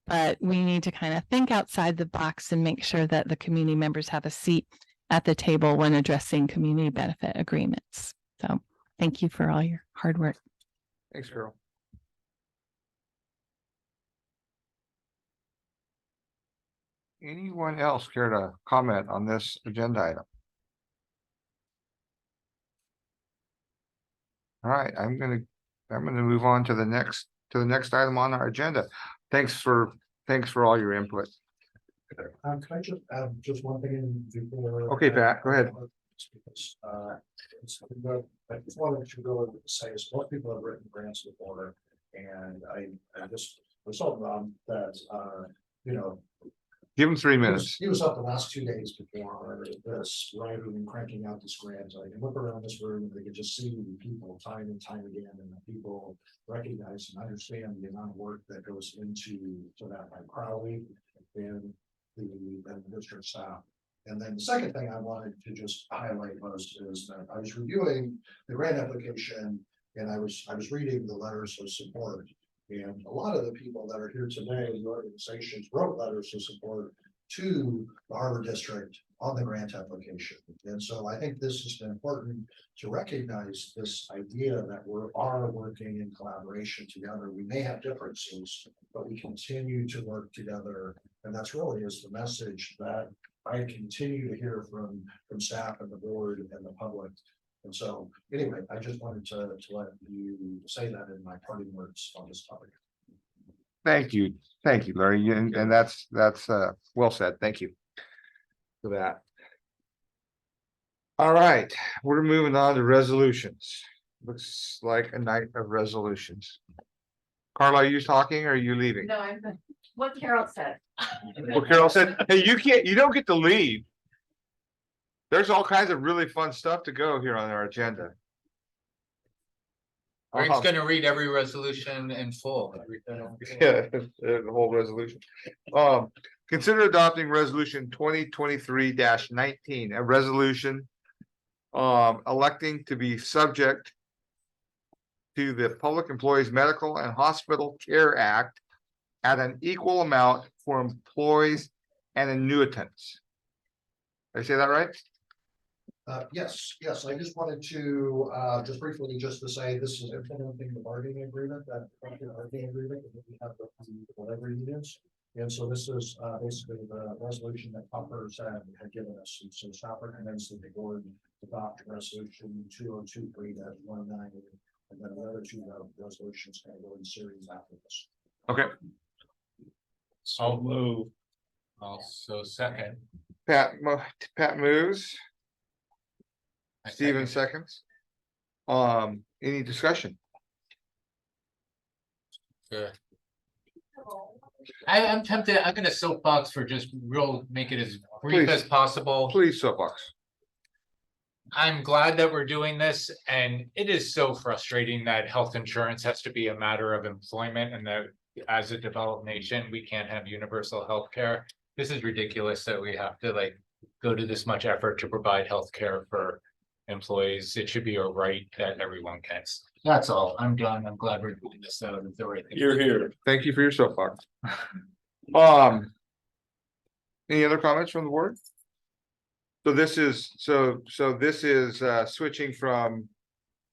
but we need to kind of think outside the box and make sure that the community members have a seat at the table when addressing community benefit agreements. So thank you for all your hard work. Thanks, Carol. Anyone else care to comment on this agenda item? All right, I'm gonna move on to the next item on our agenda. Thanks for all your input. Can I just add just one thing in before? Okay, Pat, go ahead. Because, I just wanted to go and say, is most people have written grants before, and I just was told that, you know. Give him 3 minutes. He was up the last 2 days before this, right, we've been cranking out this grant. I can look around this room and they can just see people time and time again, and the people recognize and understand the amount of work that goes into that by Crowley and the district staff. And then the second thing I wanted to just highlight is that I was reviewing the grant application and I was reading the letters of support. And a lot of the people that are here today, the organizations wrote letters of support to the Harbor District on the grant application. And so I think this is important to recognize this idea that we are working in collaboration together. We may have differences, but we continue to work together. And that's really is the message that I continue to hear from staff and the board and the public. And so, anyway, I just wanted to let you say that in my parting words on this topic. Thank you, Larry, and that's well said. Thank you for that. All right, we're moving on to resolutions. Looks like a night of resolutions. Carla, are you talking or are you leaving? No, I'm what Carol said. Well, Carol said, hey, you don't get to leave. There's all kinds of really fun stuff to go here on our agenda. Greg's gonna read every resolution in full. Yeah, the whole resolution. Consider adopting resolution 2023-19, a resolution electing to be subject to the Public Employees Medical and Hospital Care Act at an equal amount for employees and annuitants. Did I say that right? Yes. I just wanted to just briefly just to say this is implementing the bargaining agreement that we have the labor unions. And so this is basically the resolution that Pumpers had given us. And so staff recommends that the board adopt resolution 2023-19, and then the other two resolutions kind of go in series after this. Okay. I'll move. Also second. Pat moves. Steven seconds. Any discussion? Good. I'm tempted, I'm gonna soapbox for just make it as brief Please. as possible. Please, soapbox. I'm glad that we're doing this, and it is so frustrating that health insurance has to be a matter of employment, and that as a developed nation, we can't have universal health care. This is ridiculous that we have to go to this much effort to provide health care for employees. It should be a right that everyone gets. That's all. I'm done. I'm glad we're doing this. So the right thing. You're here. Thank you for your soapbox. Any other comments from the board? So this is switching from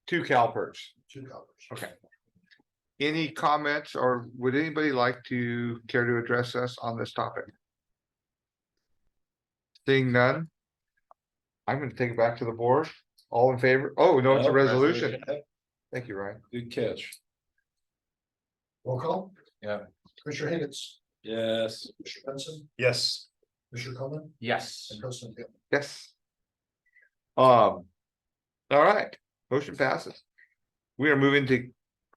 two CalPERS. Okay. Any comments, or would anybody like to care to address us on this topic? Seeing none, I'm going to take it back to the board. All in favor? Oh, no, it's a resolution. Thank you, Ryan. Good catch. Roll call. Yeah. Commissioner Higgins. Yes. Commissioner Benson. Yes. Commissioner Coleman. Yes. And President Hill. Yes. All right, motion passes. We are moving to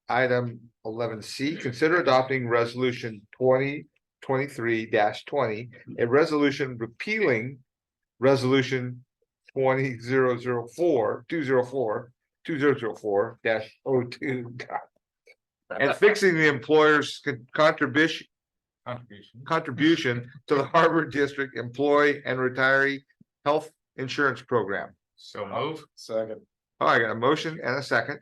item 11C. Consider adopting resolution 2023-20, a resolution repealing resolution 2004 and fixing the employer's contribution to the Harbor District Employee and Retiree Health Insurance Program. So move. Second. Oh, I got a motion and a second.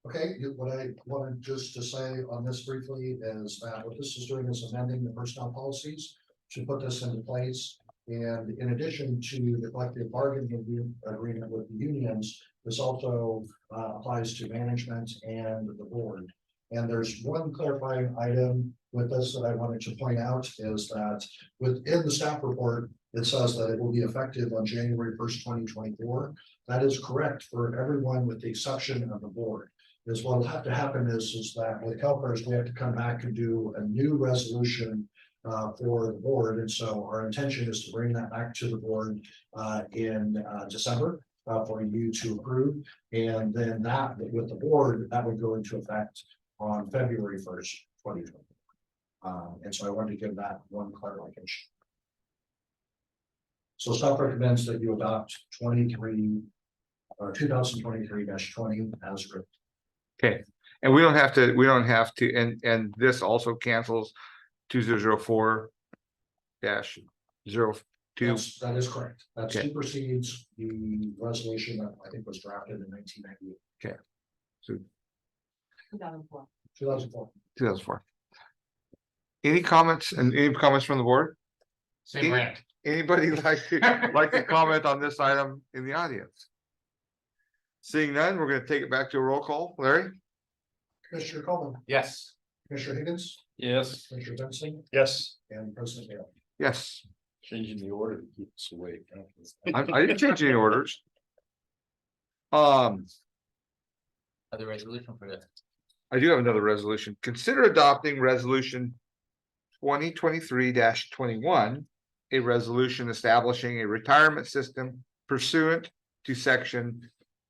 Okay, what I wanted just to say on this briefly is that what this is doing is amending the personnel policies to put this into place. And in addition to the collective bargaining agreement with the unions, this also applies to management and the board. And there's one clarifying item with this that I wanted to point out is that within the staff report, it says that it will be effective on January 1st, 2024. That is correct for everyone with the exception of the board. Is what will have to happen is that with CalPERS, we have to come back and do a new resolution for the board. And so our intention is to bring that back to the board in December for you to approve. And then that with the board, that would go into effect on February 1st, 2020. And so I wanted to give that one clarification. So staff recommends that you adopt 2023-20 as written. Okay, and we don't have to, and this also cancels 2004-02. Yes, that is correct. That Okay. supersedes the resolution that I think was drafted in 1998. Okay. So 2004. 2004. 2004. Any comments from the board? Same rant. Anybody like to comment on this item in the audience? Seeing none, we're going to take it back to a roll call. Larry? Commissioner Coleman, Yes. Commissioner Higgins, Yes. Commissioner Benson, Yes. and President Hale. Yes. Changing the order to keep us awake. I didn't change any orders. Other resolution for that. I do have another resolution. Consider adopting resolution 2023-21, a resolution establishing a retirement system pursuant to section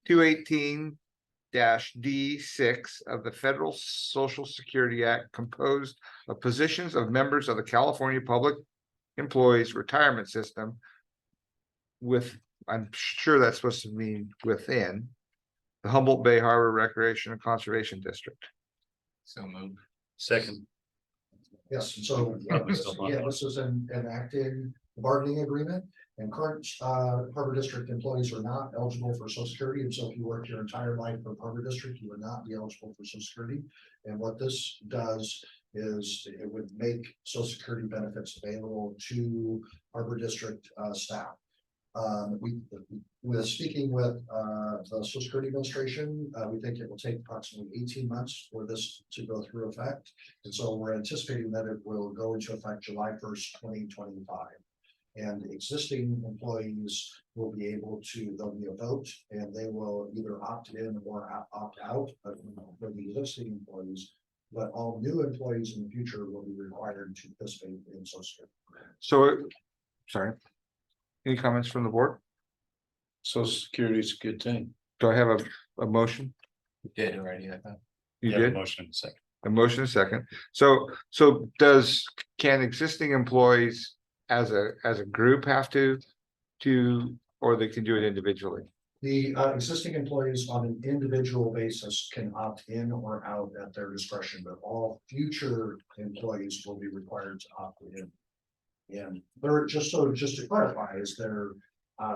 218-D6 of the Federal Social Security Act, composed of positions of members of the California Public Employees Retirement System with, I'm sure that's supposed to mean within, the Humboldt Bay Harbor Recreation and Conservation District. So move. Second. Yes, so this is enacting the bargaining agreement, and current Harbor District employees are not eligible for Social Security. And so if you work your entire life for Harbor District, you would not be eligible for Social Security. And what this does is it would make Social Security benefits available to Harbor District staff. With speaking with the Social Security Administration, we think it will take approximately 18 months for this to go through effect. And so we're anticipating that it will go into effect July 1st, 2025. And existing employees will be able to, there'll be a vote, and they will either opt in or opt out for the existing employees. But all new employees in the future will be required to participate in Social Security. So, sorry. Any comments from the board? Social Security is a good thing. Do I have a motion? We did already, I thought. You Yeah, did? motion second. A motion and second. So can existing employees as a group have to, or they can do it individually? The existing employees on an individual basis can opt in or out at their discretion, but all future employees will be required to opt in. And they're just to clarify, is there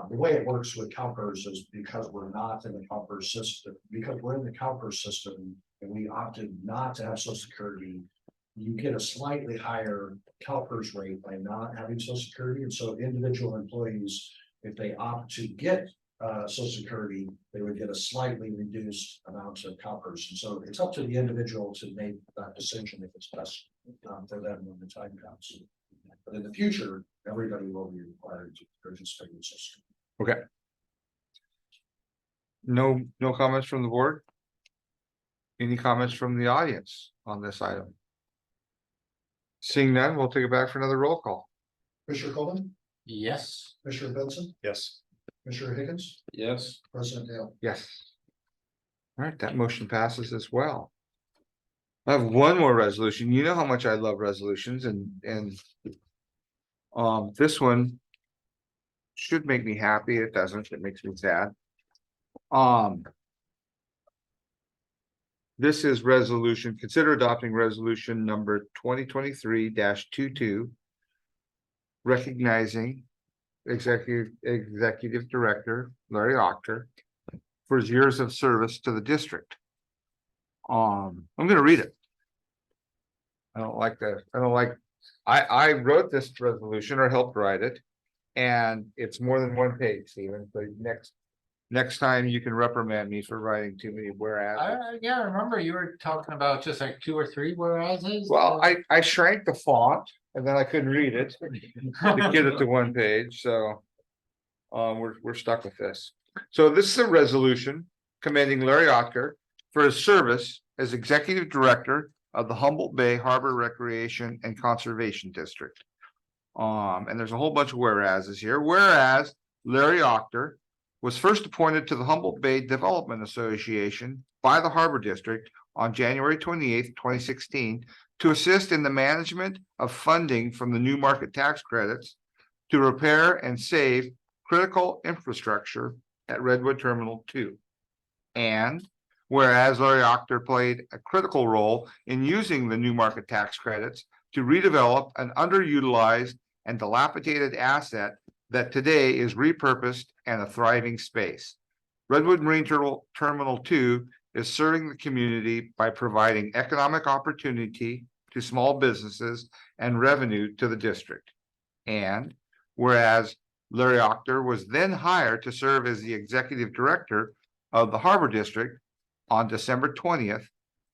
the way it works with CalPERS is because we're not in the CalPERS system, because we're in the CalPERS system and we opted not to have Social Security, you get a slightly higher CalPERS rate by not having Social Security. And so individual employees, if they opt to get Social Security, they would get a slightly reduced amount of CalPERS. And so it's up to the individual to make that decision if it's best for them when the time comes. But in the future, everybody will be required to participate in Social Security. Okay. No comments from the board? Any comments from the audience on this item? Seeing none, we'll take it back for another roll call. Commissioner Coleman, Yes. Commissioner Benson, Yes. Commissioner Higgins, Yes. President Hale. Yes. All right, that motion passes as well. I have one more resolution. You know how much I love resolutions and this one should make me happy. It doesn't. It makes me sad. This is resolution, consider adopting resolution number 2023-22. Recognizing executive director Larry Octor for his years of service to the district. I'm gonna read it. I wrote this resolution or helped write it. And it's more than one page, Stephen, so next time you can reprimand me for writing too many whereas. Yeah, I remember you were talking about just like 2 or 3 whereases. Well, I shrank the font and then I couldn't read it to get it to one page, so. We're stuck with this. So this is a resolution commending Larry Otker for his service as executive director of the Humboldt Bay Harbor Recreation and Conservation District. And there's a whole bunch of whereases here. Whereas Larry Octor was first appointed to the Humboldt Bay Development Association by the Harbor District on January 28th, 2016, to assist in the management of funding from the new market tax credits to repair and save critical infrastructure at Redwood Terminal 2. And whereas Larry Octor played a critical role in using the new market tax credits to redevelop an underutilized and dilapidated asset that today is repurposed and a thriving space. Redwood Marine Terminal 2 is serving the community by providing economic opportunity to small businesses and revenue to the district. And whereas Larry Octor was then hired to serve as the executive director of the Harbor District on December 20th,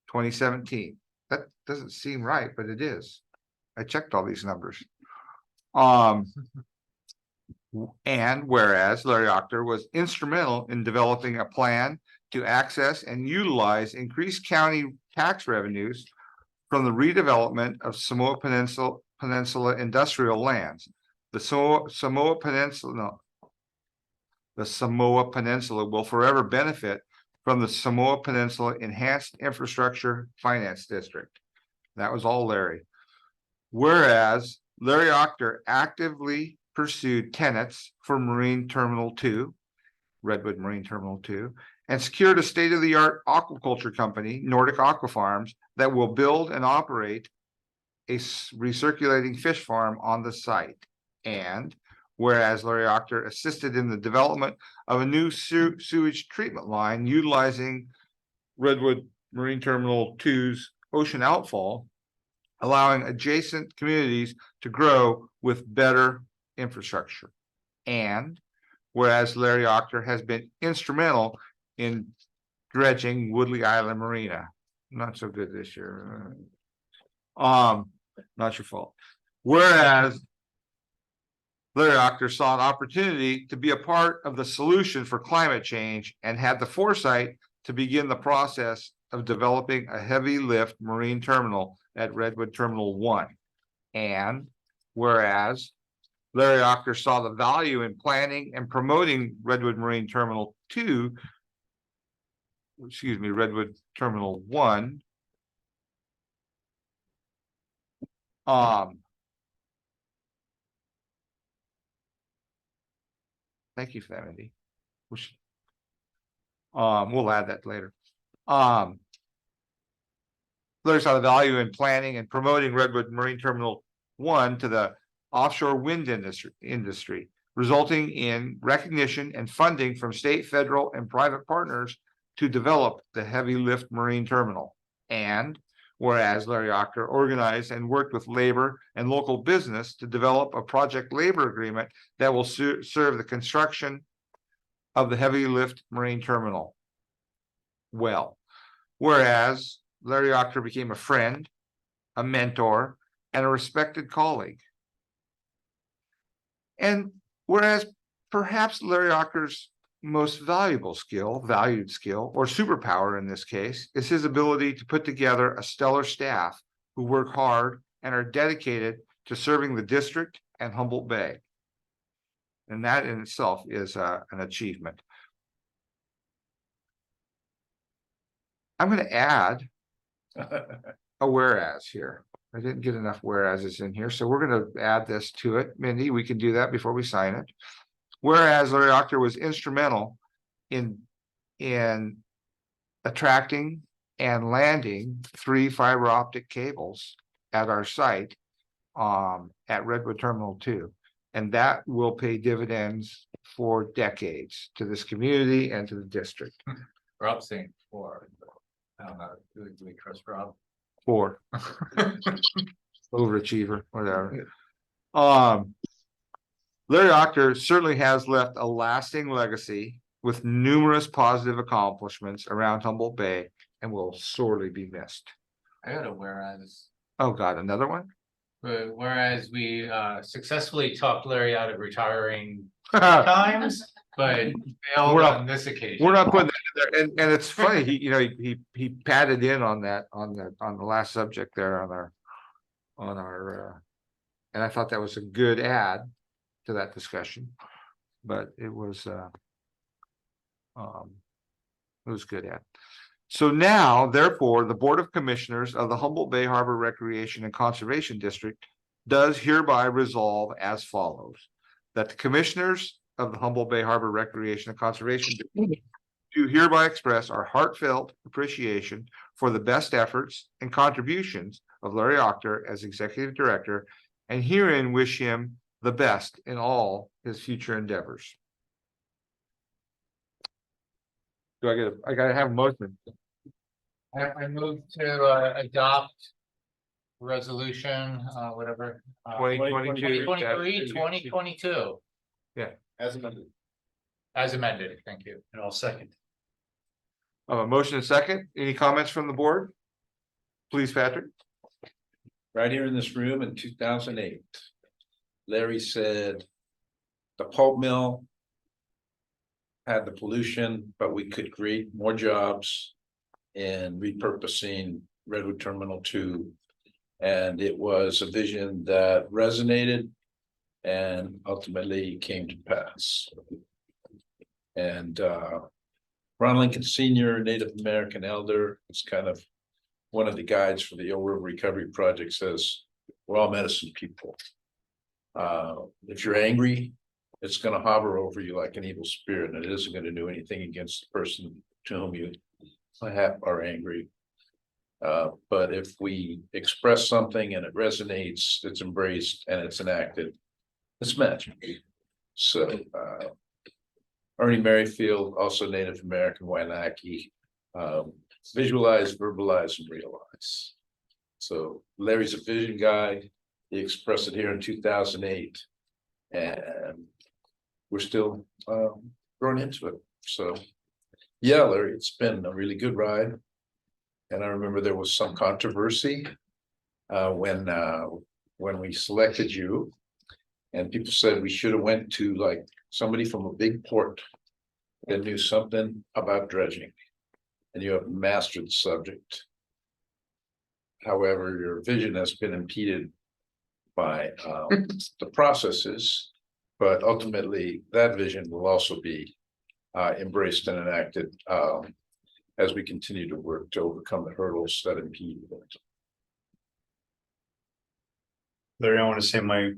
2017. That doesn't seem right, but it is. I checked all these numbers. And whereas Larry Octor was instrumental in developing a plan to access and utilize increased county tax revenues from the redevelopment of Samoa Peninsula industrial lands. The Samoa Peninsula will forever benefit from the Samoa Peninsula Enhanced Infrastructure Finance District. That was all Larry. Whereas Larry Octor actively pursued tenants for Marine Terminal 2, Redwood Marine Terminal 2, and secured a state-of-the-art aquaculture company, Nordic Aqua Farms, that will build and operate a recirculating fish farm on the site. And whereas Larry Octor assisted in the development of a new sewage treatment line utilizing Redwood Marine Terminal 2's ocean outfall, allowing adjacent communities to grow with better infrastructure. And whereas Larry Octor has been instrumental in dredging Woodley Island Marina. Not so good this year. Not your fault. Whereas Larry Octor saw an opportunity to be a part of the solution for climate change and had the foresight to begin the process of developing a heavy lift marine terminal at Redwood Terminal 1. And whereas Larry Octor saw the value in planning and promoting Redwood Marine Terminal 2, Redwood Terminal 1. Thank you for that, Andy. We'll add that later. Larry saw the value in planning and promoting Redwood Marine Terminal 1 to the offshore wind industry, resulting in recognition and funding from state, federal, and private partners to develop the heavy lift marine terminal. And whereas Larry Octor organized and worked with labor and local business to develop a project labor agreement that will serve the construction of the heavy lift marine terminal. Well, whereas Larry Octor became a friend, a mentor, and a respected colleague. And whereas perhaps Larry Octor's most valued skill, or superpower in this case, is his ability to put together a stellar staff who work hard and are dedicated to serving the district and Humboldt Bay. And that in itself is an achievement. I'm going to add a whereas here. I didn't get enough whereases in here, so we're going to add this to it. Mindy, we can do that before we sign it. Whereas Larry Octor was instrumental in attracting and landing 3 fiber optic cables at our site at Redwood Terminal 2. And that will pay dividends for decades to this community and to the district. Rob saying 4. I don't know, do we trust Rob? 4. Overachiever, whatever. Larry Octor certainly has left a lasting legacy with numerous positive accomplishments around Humboldt Bay and will sorely be missed. I got a whereas. Oh God, another one? But whereas we successfully talked Larry out of retiring times, but failed We're not- on this occasion. We're not putting that in there, and it's funny, he patted in on that, on the last subject there on our and I thought that was a good add to that discussion, but it was good add. So now, therefore, the Board of Commissioners of the Humboldt Bay Harbor Recreation and Conservation District does hereby resolve as follows: that the Commissioners of the Humboldt Bay Harbor Recreation and Conservation District do hereby express our heartfelt appreciation for the best efforts and contributions of Larry Octor as Executive Director, and herein wish him the best in all his future endeavors. I gotta have a motion. I move to adopt resolution, whatever. 2022. 2022. Yeah. As amended, thank you. And I'll second. A motion and second. Any comments from the board? Please, Patrick. Right here in this room in 2008, Larry said the pulp mill had the pollution, but we could create more jobs in repurposing Redwood Terminal 2. And it was a vision that resonated and ultimately came to pass. And Ron Lincoln Sr., Native American elder, is kind of one of the guides for the Eel River Recovery Project, says we're all medicine people. If you're angry, it's going to hover over you like an evil spirit, and it isn't going to do anything against the person to whom you are angry. But if we express something and it resonates, it's embraced and it's enacted, it's magic. So Ernie Merrifield, also Native American Wainaki, visualize, verbalize, and realize. So Larry's a vision guy. He expressed it here in 2008, and we're still growing into it. So yeah, Larry, it's been a really good ride. And I remember there was some controversy when we selected you, and people said we should have went to like somebody from a big port that knew something about dredging, and you have mastered the subject. However, your vision has been impeded by the processes, but ultimately that vision will also be embraced and enacted as we continue to work to overcome the hurdles that impede it. Larry, I want to say my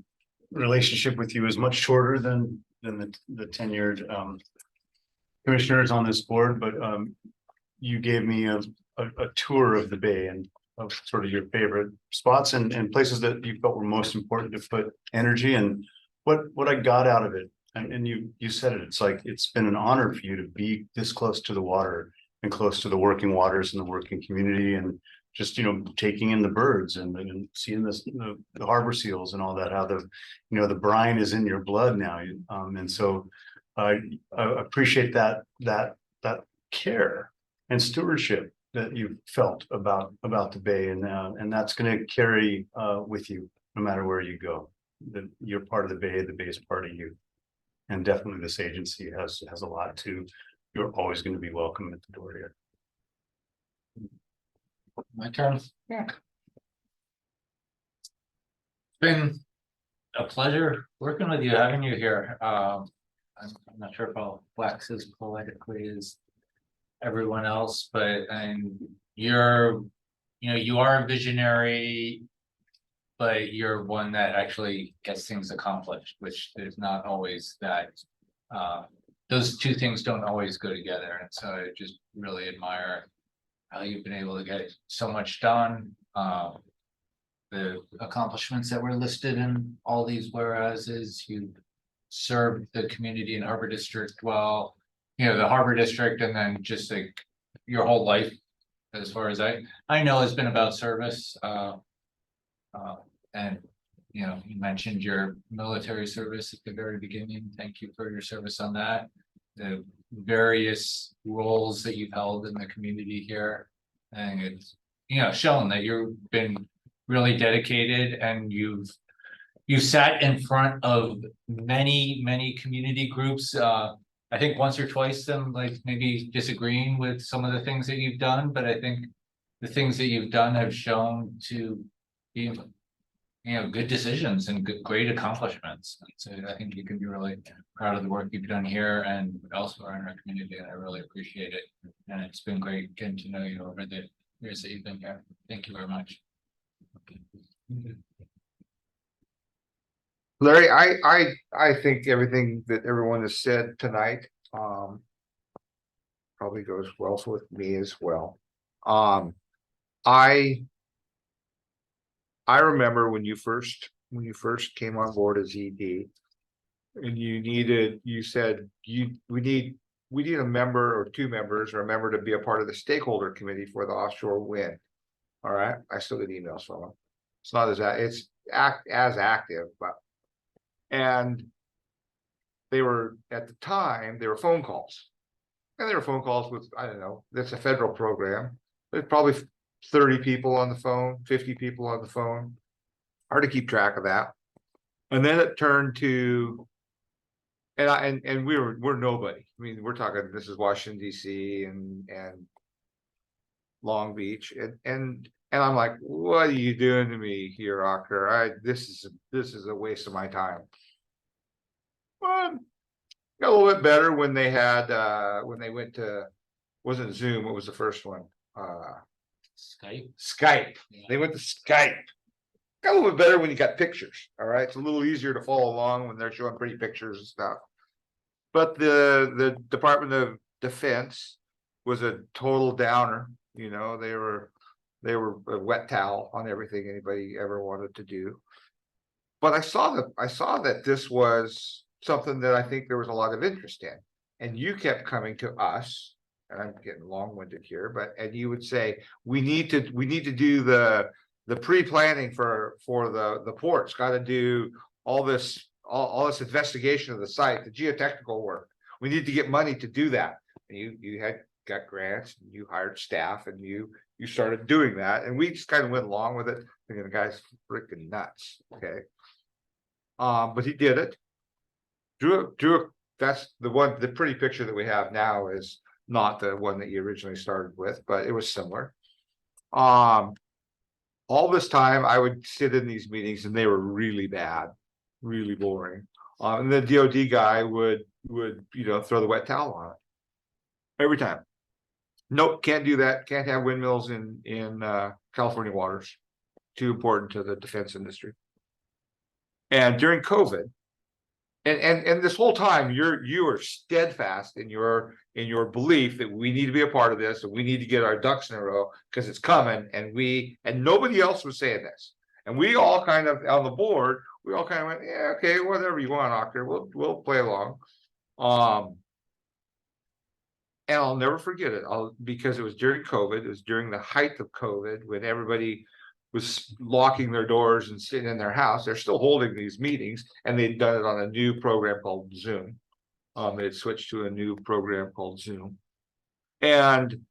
relationship with you is much shorter than the tenured commissioners on this board, but you gave me a tour of the Bay and of sort of your favorite spots and places that you felt were most important to put energy, and what I got out of it. And you said it, it's like it's been an honor for you to be this close to the water and close to the working waters and the working community, and just, you know, taking in the birds and seeing this, the harbor seals and all that, how the, you know, the brine is in your blood now. And so I appreciate that care and stewardship that you felt about the Bay, and that's going to carry with you no matter where you go. You're part of the Bay is part of you, and definitely this agency has a lot to. You're always going to be welcome at the door here. My turn. Yeah. It's been a pleasure working with you, having you here. I'm not sure if I'll wax as poetically as everyone else, but you are a visionary, but you're one that actually gets things accomplished, which there's not always that those two things don't always go together, and so I just really admire how you've been able to get so much done. The accomplishments that were listed in all these whereases, you served the community in Harbor District well, you know, the Harbor District, and then just like your whole life, as far as I know, has been about service. And you know, you mentioned your military service at the very beginning. Thank you for your service on that. The various roles that you've held in the community here, and it's, you know, shown that you've been really dedicated, and you sat in front of many community groups. I think once or twice them like maybe disagreeing with some of the things that you've done, but I think the things that you've done have shown to be, you know, good decisions and great accomplishments. So I think you can be really proud of the work you've done here and elsewhere in our community, and I really appreciate it. And it's been great getting to know you over the years that you've been here. Thank you very much. Larry, I think everything that everyone has said tonight, probably goes well with me as well. I remember when you first came on board as ED, and you said we need a member or two members or a member to be a part of the stakeholder committee for the offshore wind. All right, I still get emails from them. It's not as active, but and they were at the time they were phone calls, and they were phone calls with, I don't know, that's a federal program. There's probably 30 people on the phone, 50 people on the phone. Hard to keep track of that. And then it turned to, and we're nobody. I mean, we're talking, this is Washington DC and Long Beach, and I'm like, what are you doing to me here, Ocker? This is a waste of my time. Well, got a little bit better when they had when they went to, wasn't Zoom, what was the first one? Skype. Yeah. They went to Skype. Got a little bit better when you got pictures. All right, it's a little easier to follow along when they're showing pretty pictures and stuff. But the Department of Defense was a total downer. You know, they were a wet towel on everything anybody ever wanted to do. But I saw that this was something that I think there was a lot of interest in, and you kept coming to us, and I'm getting long-winded here, and you would say we need to do the pre-planning for the ports, got to do all this investigation of the site, the geotechnical work. We need to get money to do that. And you had got grants, and you hired staff, and you started doing that, and we just kind of went along with it, thinking the guy's freaking nuts. Okay. But he did it. Drew, that's the pretty picture that we have now is not the one that you originally started with, but it was similar. All this time I would sit in these meetings and they were really bad, really boring. And the DOD guy would throw the wet towel on it every time. Nope, can't do that. Can't have windmills in California waters. Too important to the defense industry. And during COVID, and this whole time you are steadfast in your belief that we need to be a part of this and we need to get our ducks in a row because it's coming, and nobody else was saying this. And we all kind of on the board, we all kind of went, yeah, okay, whatever you want, Octor, we'll play along. And I'll never forget it, because it was during COVID, it was during the height of COVID when everybody was locking their doors and sitting in their house. They're still holding these meetings, and they'd done it on a new program called Zoom. They had switched to a new program called Zoom. And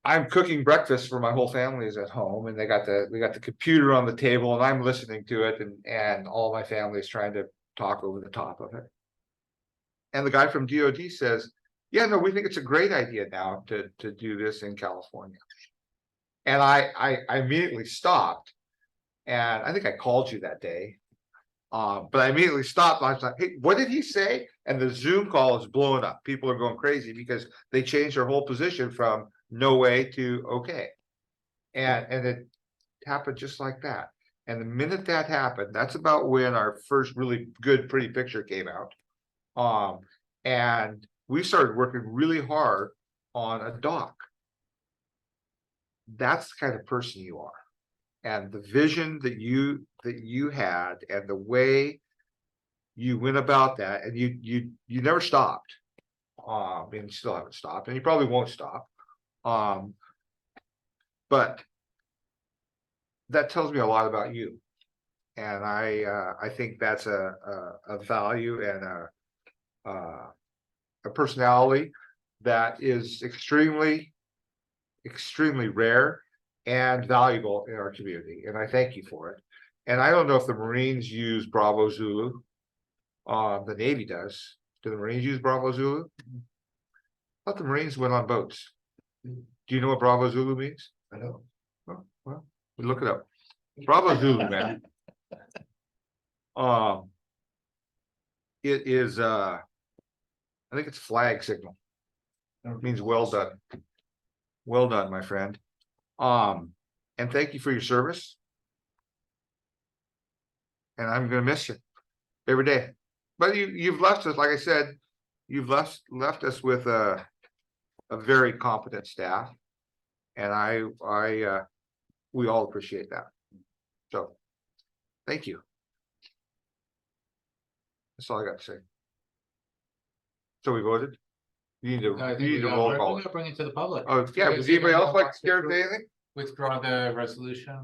I'm cooking breakfast for my whole family is at home, and we got the computer on the table, and I'm listening to it, and all my family is trying to talk over the top of it. And the guy from DOD says, yeah, no, we think it's a great idea now to do this in California. And I immediately stopped, and I think I called you that day. But I immediately stopped. I was like, hey, what did he say? And the Zoom call is blowing up. People are going crazy because they changed their whole position from no way to okay. And it happened just like that. And the minute that happened, that's about when our first really good, pretty picture came out. And we started working really hard on a dock. That's the kind of person you are. And the vision that you had and the way you went about that, and you never stopped. And you still haven't stopped, and you probably won't stop. But that tells me a lot about you. And I think that's a value and a personality that is extremely rare and valuable in our community. And I thank you for it. And I don't know if the Marines use Bravo Zulu. The Navy does. Do the Marines use Bravo Zulu? I thought the Marines went on boats. Do you know what Bravo Zulu means? I know. Well, we look it up. Bravo Zulu, man. It is I think it's flag signal. It means well done. Well done, my friend. And thank you for your service. And I'm gonna miss you every day. But you've left us, like I said, you've left us with a very competent staff. And we all appreciate that. So thank you. That's all I got to say. So we voted. You need to roll call. We're gonna bring it to the public. Oh, yeah. Does anybody else like to scare anything? Withdraw the resolution.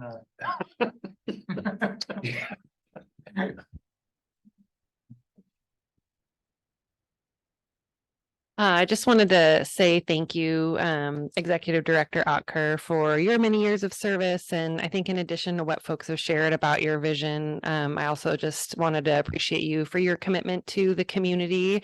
I just wanted to say thank you, Executive Director Otker, for your many years of service. And I think in addition to what folks have shared about your vision, I also just wanted to appreciate you for your commitment to the community.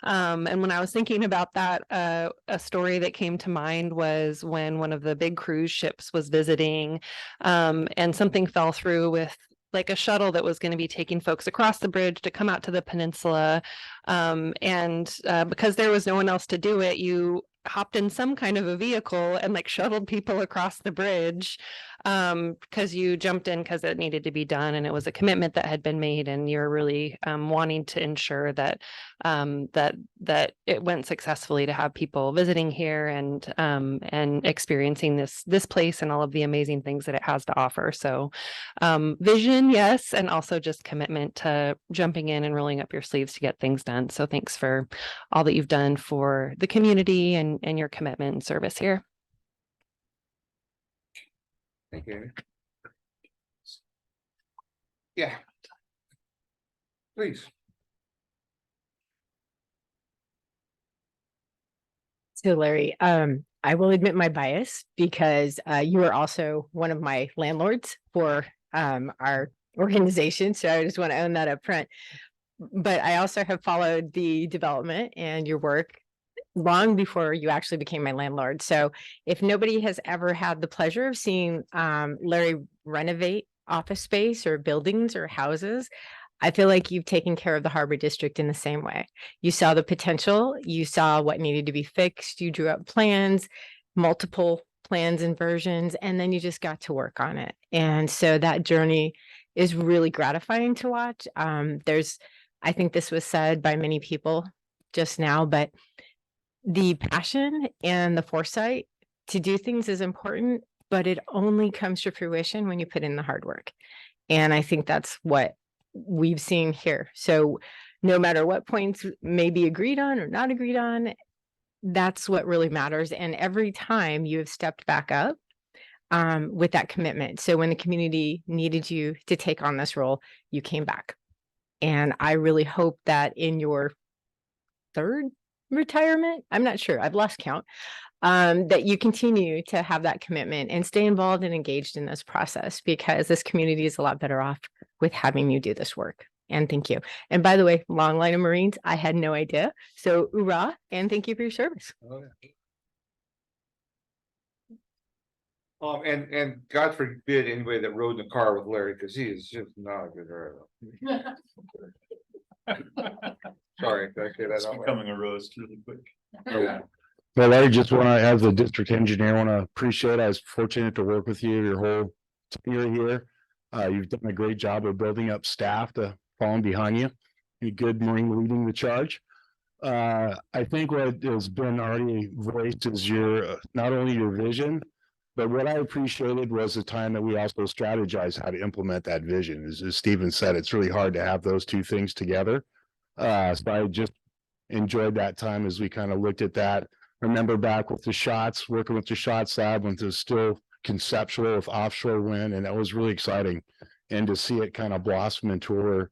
And when I was thinking about that, a story that came to mind was when one of the big cruise ships was visiting, and something fell through with like a shuttle that was going to be taking folks across the bridge to come out to the peninsula. Because there was no one else to do it, you hopped in some kind of a vehicle and like shuttled people across the bridge, because you jumped in because it needed to be done and it was a commitment that had been made, and you're really wanting to ensure that that it went successfully to have people visiting here and experiencing this place and all of the amazing things that it has to offer. So vision, yes, and also just commitment to jumping in and rolling up your sleeves to get things done. So thanks for all that you've done for the community and your commitment and service here. Thank you. Yeah. Please. So Larry, I will admit my bias because you are also one of my landlords for our organization. So I just want to own that up front. But I also have followed the development and your work long before you actually became my landlord. So if nobody has ever had the pleasure of seeing Larry renovate office space or buildings or houses, I feel like you've taken care of the Harbor District in the same way. You saw the potential, you saw what needed to be fixed, you drew up plans, multiple plans and versions, and then you just got to work on it. And so that journey is really gratifying to watch. I think this was said by many people just now, but the passion and the foresight to do things is important, but it only comes to fruition when you put in the hard work. And I think that's what we've seen here. So no matter what points may be agreed on or not agreed on, that's what really matters. And every time you have stepped back up with that commitment. So when the community needed you to take on this role, you came back. And I really hope that in your third retirement, I'm not sure, I've lost count, that you continue to have that commitment and stay involved and engaged in this process, because this community is a lot better off with having you do this work. And thank you. And by the way, long line of Marines, I had no idea. So hoorah, and thank you for your service. Oh, yeah. And God forbid anybody that rode in the car with Larry, because he is just not a good driver. Sorry, did I say that? It's becoming a roast really quick. Yeah. Well, I just want to, as a district engineer, want to appreciate, I was fortunate to work with you your whole tenure here. You've done a great job of building up staff to fall in behind you. You're good Marine leading the charge. I think what has been already voiced is your, not only your vision, but what I appreciated was the time that we also strategized how to implement that vision. As Stephen said, it's really hard to have those two things together. So I just enjoyed that time as we kind of looked at that. Remember back with the shots, working with the shots lab when it was still conceptual with offshore wind, and that was really exciting. And to see it kind of blossom into where we're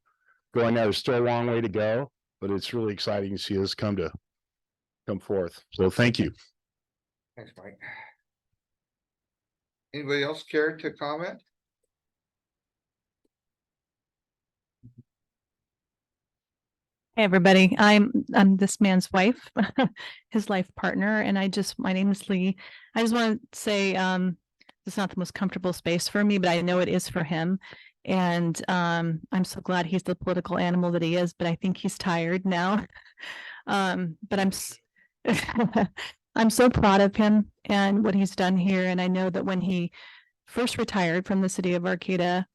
going now, there's still a long way to go, but it's really exciting to see this come forth. So thank you. Thanks, Mike. Anybody else care to comment? Hey, everybody. I'm this man's wife, his life partner, and my name is Lee. I just want to say, it's not the most comfortable space for me, but I know it is for him. And I'm so glad he's the political animal that he is, but I think he's tired now. But I'm so proud of him and what he's done here. And I know that when he first retired from the city of Arcata,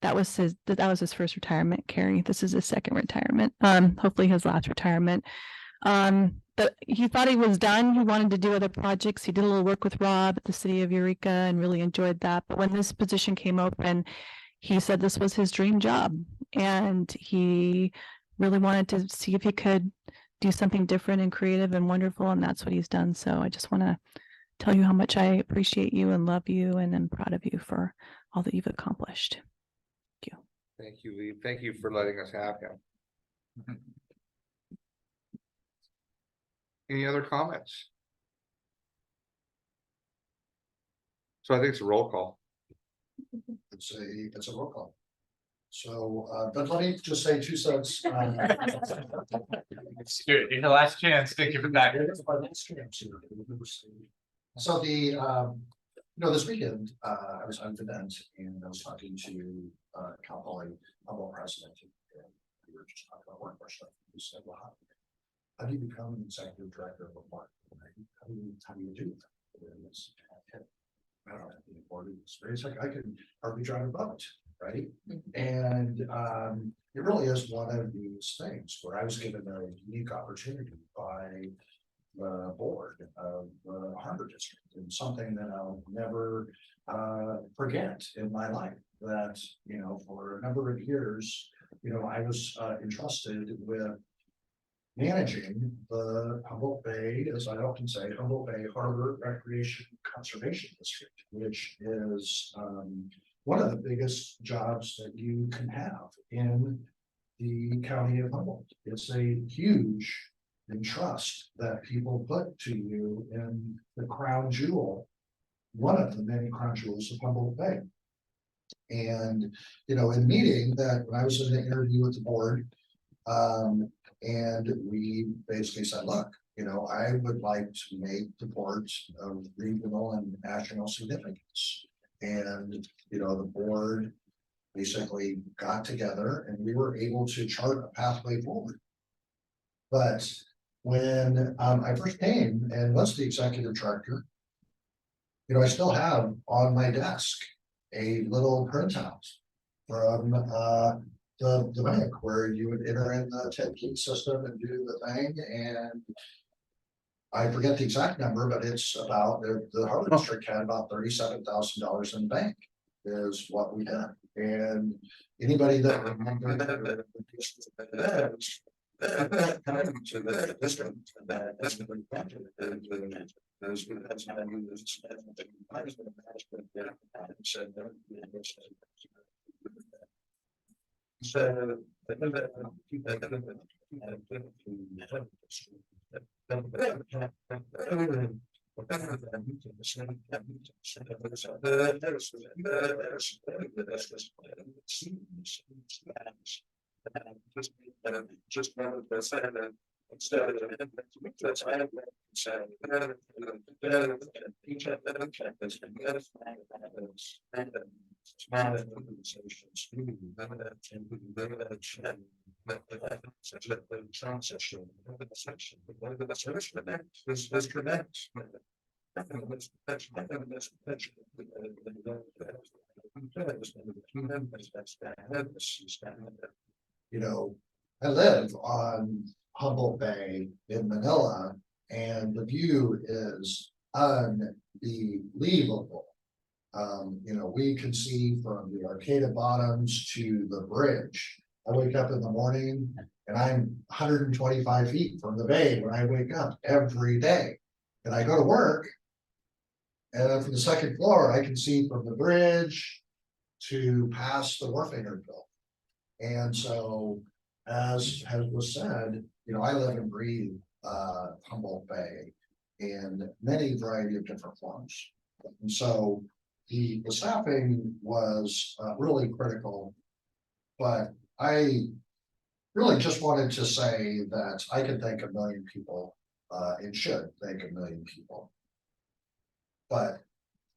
that was his first retirement, Carrie. This is his second retirement. Hopefully his last retirement. But he thought he was done. He wanted to do other projects. He did a little work with Rob at the city of Eureka and really enjoyed that. But when this position came open, he said this was his dream job. And he really wanted to see if he could do something different and creative and wonderful. And that's what he's done. So I just want to tell you how much I appreciate you and love you and am proud of you for all that you've accomplished. Thank you, Lee. Thank you for letting us have him. Any other comments? So I think it's a roll call. It's a roll call. So, but let me just say 2 cents. You're the last chance. Thank you for that. So this weekend, I was at an event and I was talking to Cal Poly, Humboldt president, and we were just talking about one question. He said, well, how do you become an executive director of a park? How do you do that? I don't have any board experience. I can hardly drive a boat, right? And it really is one of these things where I was given a unique opportunity by the board of the Harbor District, and something that I'll never forget in my life. That, for a number of years, I was entrusted with managing the Humboldt Bay, as I often say, Humboldt Bay Harbor Recreation Conservation District, which is one of the biggest jobs that you can have in the county of Humboldt. It's a huge entrust that people put to you in the crown jewel, one of the many crown jewels of Humboldt Bay. And, in meeting that, when I was in the interview with the board, and we basically said, look, I would like to make the boards of regional and national significance. And, the board basically got together and we were able to chart a pathway forward. But when I first came and was the executive director, I still have on my desk a little printout from the bank where you would enter in the 10-key system and do the thing. And I forget the exact number, but it's about the Harbor District had about $37,000 in the bank is what we did. And anybody that remembers You know, I live on Humboldt Bay in Manila, and the view is unbelievable. You know, we can see from the Arcata Bottoms to the bridge. I wake up in the morning and I'm 125 feet from the bay when I wake up every day. And I go to work. And then from the second floor, I can see from the bridge to past the Warfinger Bill. And so, as was said, you know, I live and breathe Humboldt Bay in many variety of different forms. And so the staffing was really critical. But I really just wanted to say that I could thank a million people and should thank a million people. But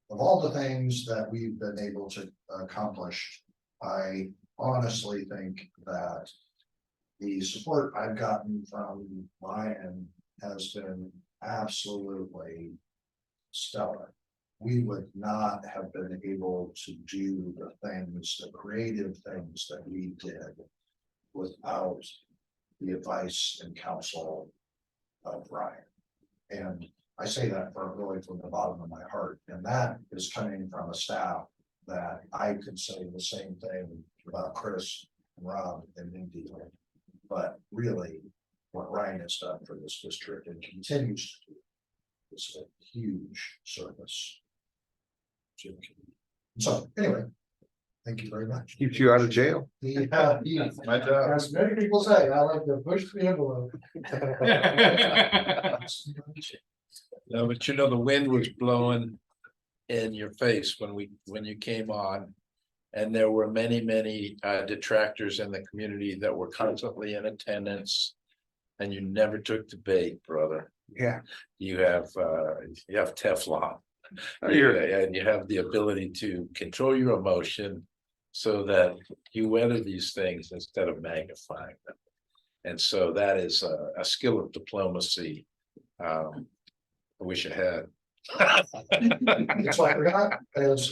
of all the things that we've been able to accomplish, I honestly think that the support I've gotten from my end has been absolutely stellar. We would not have been able to do the things, the creative things that we did without the advice and counsel of Ryan. And I say that really from the bottom of my heart, and that is coming from a staff that I could say the same thing about Chris and Rob and Mindy. But really, what Ryan has done for this district and continues to do is a huge service. So anyway, thank you very much. Keeps you out of jail. My job. As many people say, I like to push the envelope. No, but you know, the wind was blowing in your face when you came on. And there were many detractors in the community that were constantly in attendance. And you never took the bait, brother. Yeah. You have Teflon. And you have the ability to control your emotion so that you weather these things instead of magnifying them. And so that is a skill of diplomacy. I wish I had. That's what I forgot is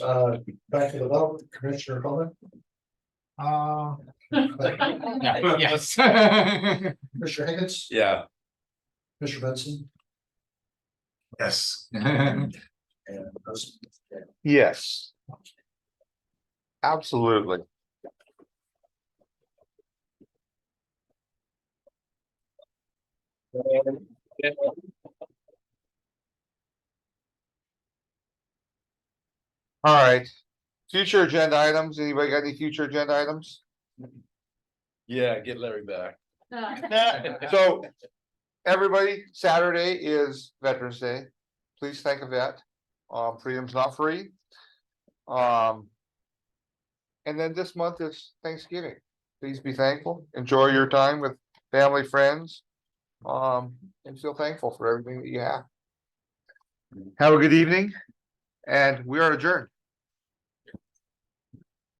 back to the vote, Commissioner Coleman. Yes. Commissioner Higgins, Yeah. Commissioner Benson, Yes. and President. Yes. Absolutely. All right, future agenda items, anybody got any future agenda items? Yeah, get Larry back. So, everybody, Saturday is Veterans Day, please thank a vet, freedom's not free. And then this month is Thanksgiving, please be thankful, enjoy your time with family, friends. And feel thankful for everything that you have. Have a good evening, and we are adjourned.